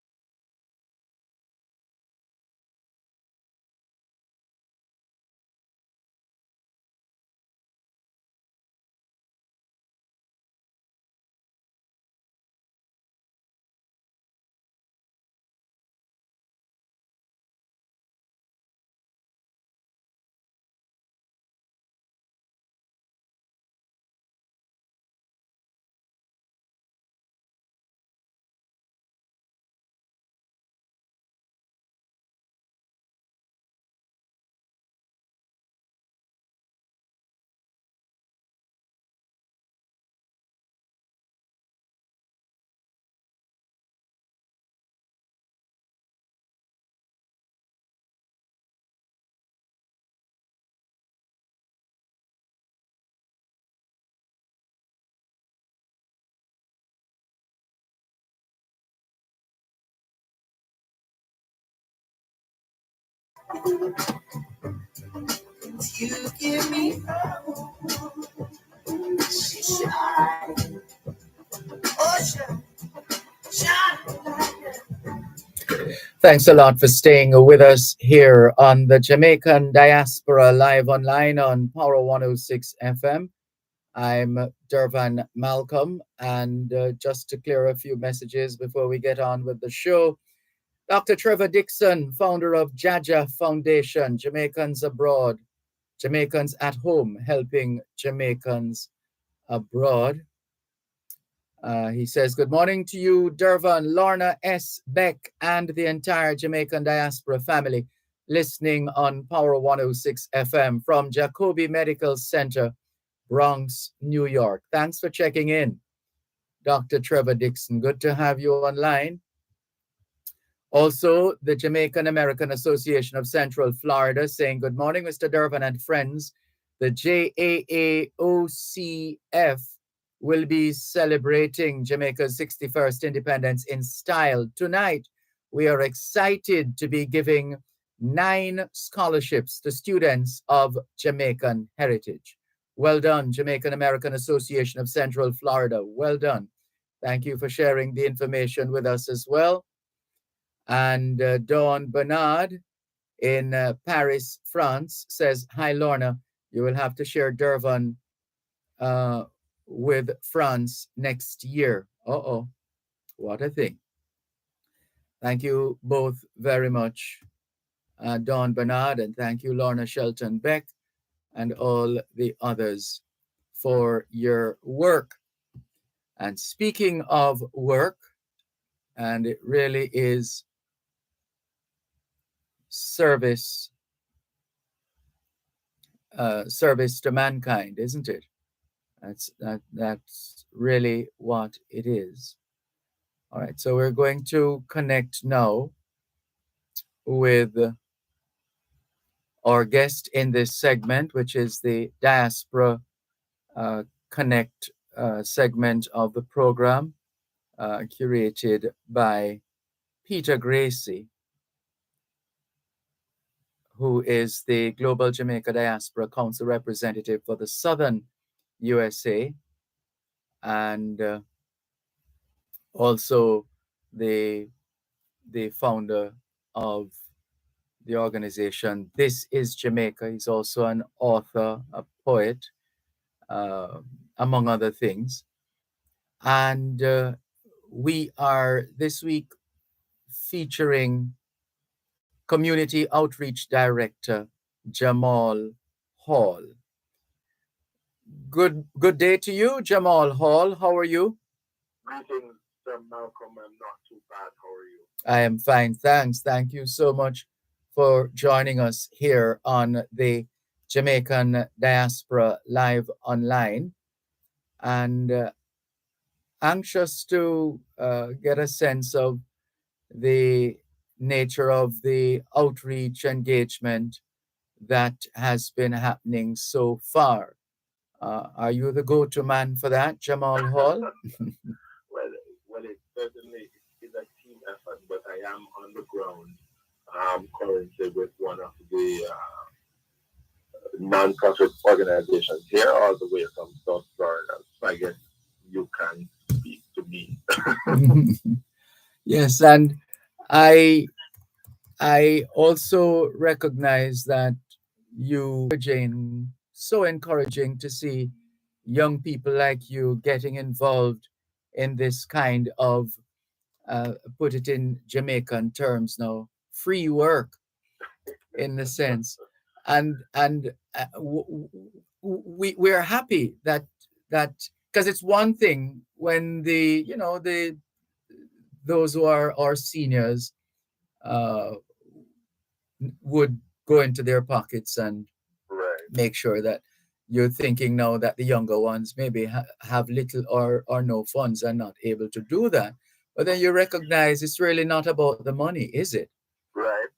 You give me shine, oh shine, shine. Thanks a lot for staying with us here on the Jamaican Diaspora live online on Power 106 FM. I'm Dervan Malcolm, and just to clear a few messages before we get on with the show, Dr. Trevor Dixon, founder of Jaja Foundation, Jamaicans Abroad, Jamaicans at Home, helping Jamaicans abroad. He says, good morning to you, Dervan, Lorna S. Beck, and the entire Jamaican Diaspora family listening on Power 106 FM from Jacobi Medical Center, Bronx, New York. Thanks for checking in, Dr. Trevor Dixon. Good to have you online. Also, the Jamaican American Association of Central Florida saying, good morning, Mr. Dervan and friends. The JAAOCF will be celebrating Jamaica's 61st independence in style. Tonight, we are excited to be giving 9 scholarships to students of Jamaican heritage. Well done, Jamaican American Association of Central Florida. Well done. Thank you for sharing the information with us as well. And Dawn Bernard in Paris, France says, hi, Lorna. You will have to share Dervan with France next year. Uh-oh, what a thing. Thank you both very much, Dawn Bernard, and thank you, Lorna Shelton Beck, and all the others for your work. And speaking of work, and it really is service to mankind, isn't it? That's really what it is. All right, so we're going to connect now with our guest in this segment, which is the Diaspora Connect segment of the program, curated by Peter Gracie, who is the Global Jamaica Diaspora Council representative for the Southern USA, and also the founder of the organization This is Jamaica. He's also an author, a poet, among other things. And we are this week featuring Community Outreach Director Jamal Hall. Good day to you, Jamal Hall. How are you? Greetings, Sir Malcolm. I'm not too bad. How are you? I am fine, thanks. Thank you so much for joining us here on the Jamaican Diaspora Live Online. And anxious to get a sense of the nature of the outreach engagement that has been happening so far. Are you the go-to man for that, Jamal Hall? Well, it certainly is a team effort, but I am on the ground currently with one of the non-profit organizations here, all the way from South Florida. So I guess you can speak to me. Yes, and I also recognize that you, Jane, so encouraging to see young people like you getting involved in this kind of, put it in Jamaican terms now, free work, in the sense, and we're happy that because it's one thing when those who are our seniors would go into their pockets and make sure that you're thinking now that the younger ones maybe have little or no funds and not able to do that. But then you recognize it's really not about the money, is it? Right.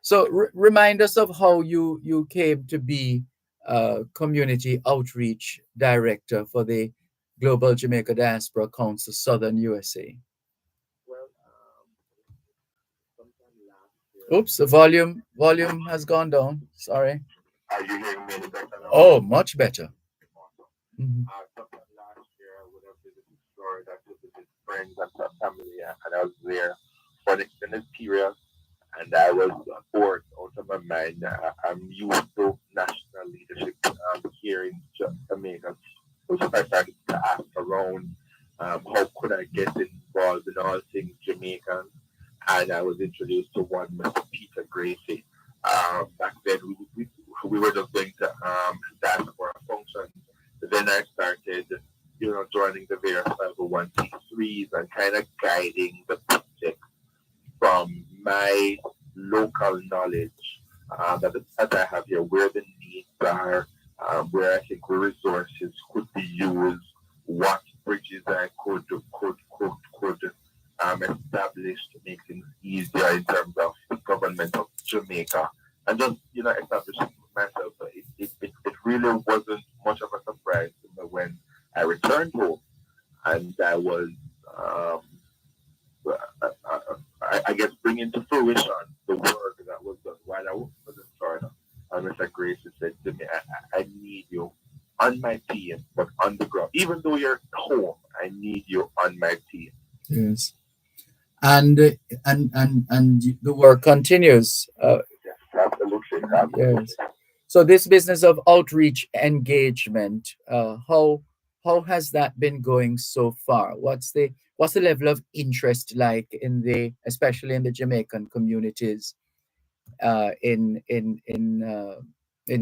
So remind us of how you came to be Community Outreach Director for the Global Jamaica Diaspora Council, Southern USA. Oops, the volume has gone down. Sorry. Are you hearing me better now? Oh, much better. Mm-hmm. Last year, I would have visited Florida to visit friends and family, and I was there for an extended period. And I was bored out of my mind. I'm used to national leadership here in Jamaica. So I started to ask around how could I get involved in all things Jamaican. And I was introduced to one Mr. Peter Gracie. Back then, we were just going to diaspora functions. Then I started, joining the various 501c3s and kind of guiding the project from my local knowledge that I have here, where the needs are, where I think the resources could be used, what bridges I could establish to make things easier in terms of the government of Jamaica, and just establishing myself. So it really wasn't much of a surprise to me when I returned home, and I was. I guess bringing to fruition the work that was done while I was in Florida. And Mr. Gracie said to me, I need you on my team, but on the ground. Even though you're home, I need you on my team. Yes. And the work continues. Yes, absolutely. Yes. So this business of outreach engagement, how has that been going so far? What's the level of interest like especially in the Jamaican communities, in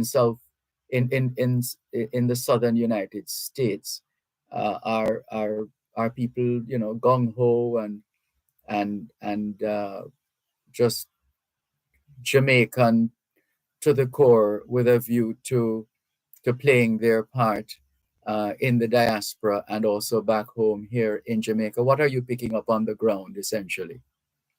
South in the southern United States? Are people gung ho and just Jamaican to the core with a view to playing their part in the diaspora and also back home here in Jamaica? What are you picking up on the ground, essentially?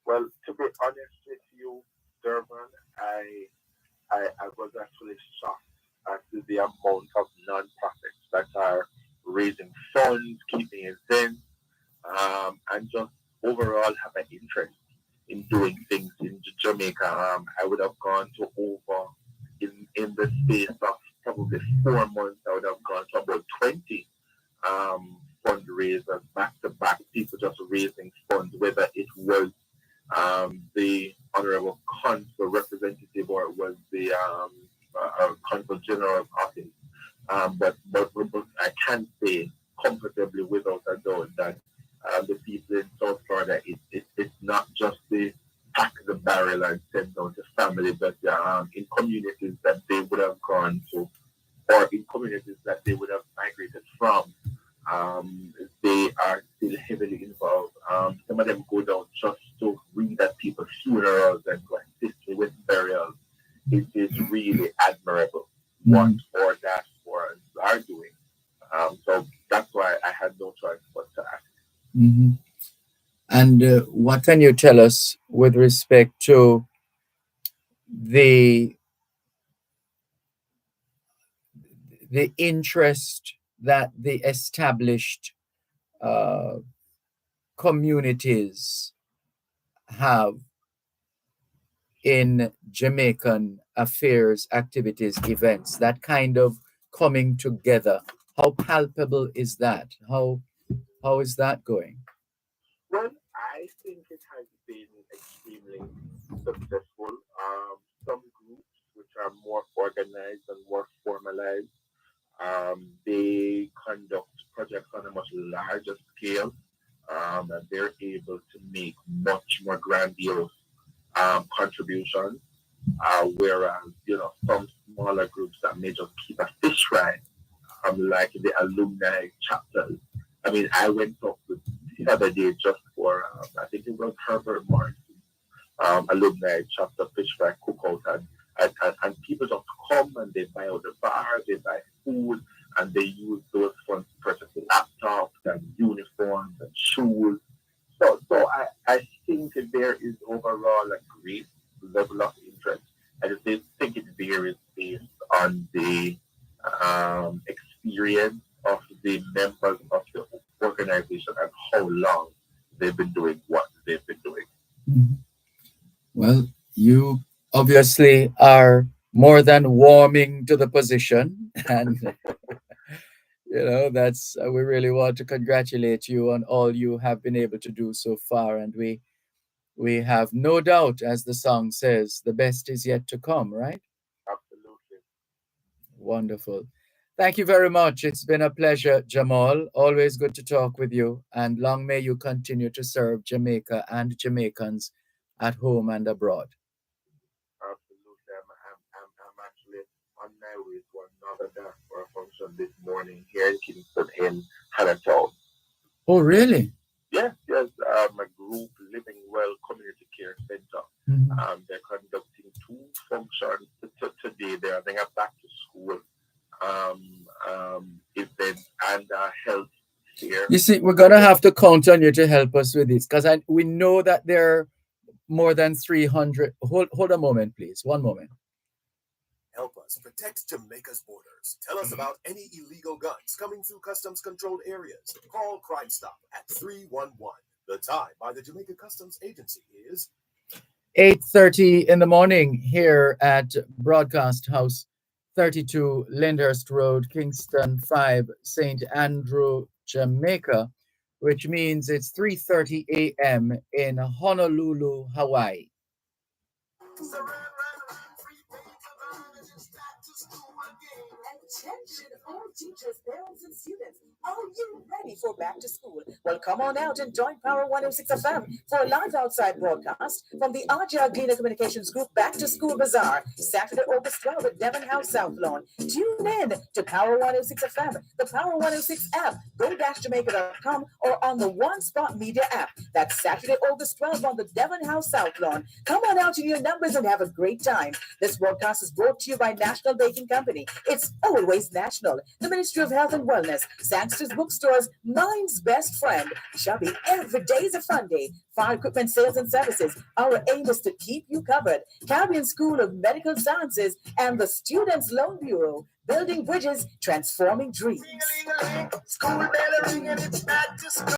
Well, to be honest with you, Dervan, I was actually shocked at the amount of non-profits that are raising funds, keeping events, and just overall have an interest in doing things in Jamaica. I would have gone to over in the space of probably 4 months. I would have gone to about 20 fundraisers back to back. People just raising funds, whether it was the honorable consul representative or it was the consul general of office. But I can say comfortably without a doubt that the people in South Florida, it's not just the pack the barrel and send down to family, but in communities that they would have gone to, or in communities that they would have migrated from, they are still heavily involved. Some of them go down just to read at people's funerals and to assist with burials. It is really admirable what our diasporans are doing. So that's why I had no choice but to ask. Mm-hmm. And what can you tell us with respect to the interest that the established communities have in Jamaican affairs, activities, events, that kind of coming together? How palpable is that? How is that going? Well, I think it has been extremely successful. Some groups which are more organized and more formalized, they conduct projects on a much larger scale, and they're able to make much more grandiose contributions. Whereas, some smaller groups that may just keep a fish fry, like the alumni chapters. I mean, I went up the other day just for, I think it was Herbert Martin, alumni chapter fish fry cookout, and people just come and they buy out the bars, they buy food, and they use those funds to purchase laptops and uniforms and shoes. So I think that there is overall a great level of interest. I just think it varies based on the experience of the members of the organization and how long they've been doing what they've been doing. Mm-hmm. Well, you obviously are more than warming to the position, and That's we really want to congratulate you on all you have been able to do so far, and we have no doubt, as the song says, the best is yet to come, right? Absolutely. Wonderful. Thank you very much. It's been a pleasure, Jamal. Always good to talk with you, and long may you continue to serve Jamaica and Jamaicans at home and abroad. Absolutely. I'm actually on my way to another diaspora function this morning here in Kingston in Hannatown. Oh, really? Yes. A group Living Well Community Care Center. They're conducting 2 functions today. They're having a back to school event and health care. You see, we're gonna have to count on you to help us with this, because we know that there are more than 300. Hold a moment, please. One moment. Help us protect Jamaica's borders. Tell us about any illegal guns coming through customs-controlled areas. Call Crime Stop at 311. The time by the Jamaica Customs Agency is 8:30 in the morning here at Broadcast House, 32 Lyndhurst Road, Kingston 5, St. Andrew, Jamaica, which means it's 3:30 a.m. in Honolulu, Hawaii. Attention all teachers, parents, and students. Are you ready for back to school? Well, come on out and join Power 106 FM for a live outside broadcast from the RJR Gleaner Communications Group Back to School Bazaar, Saturday, August 12th at Dervan House, South Lawn. Tune in to Power 106 FM, the Power 106 app, go-jamaica.com, or on the One Spot Media app. That's Saturday, August 12th on the Dervan House, South Lawn. Come on out in your numbers and have a great time. This broadcast is brought to you by National Baking Company. It's always national. The Ministry of Health and Wellness, Sangster's Bookstores, Mind's Best Friend, Chubby, every day is a fun day. Fire Equipment Sales and Services. Our aim is to keep you covered. Caribbean School of Medical Sciences and the Students Loan Bureau. Building bridges, transforming dreams. School bell ringing, it's back to school.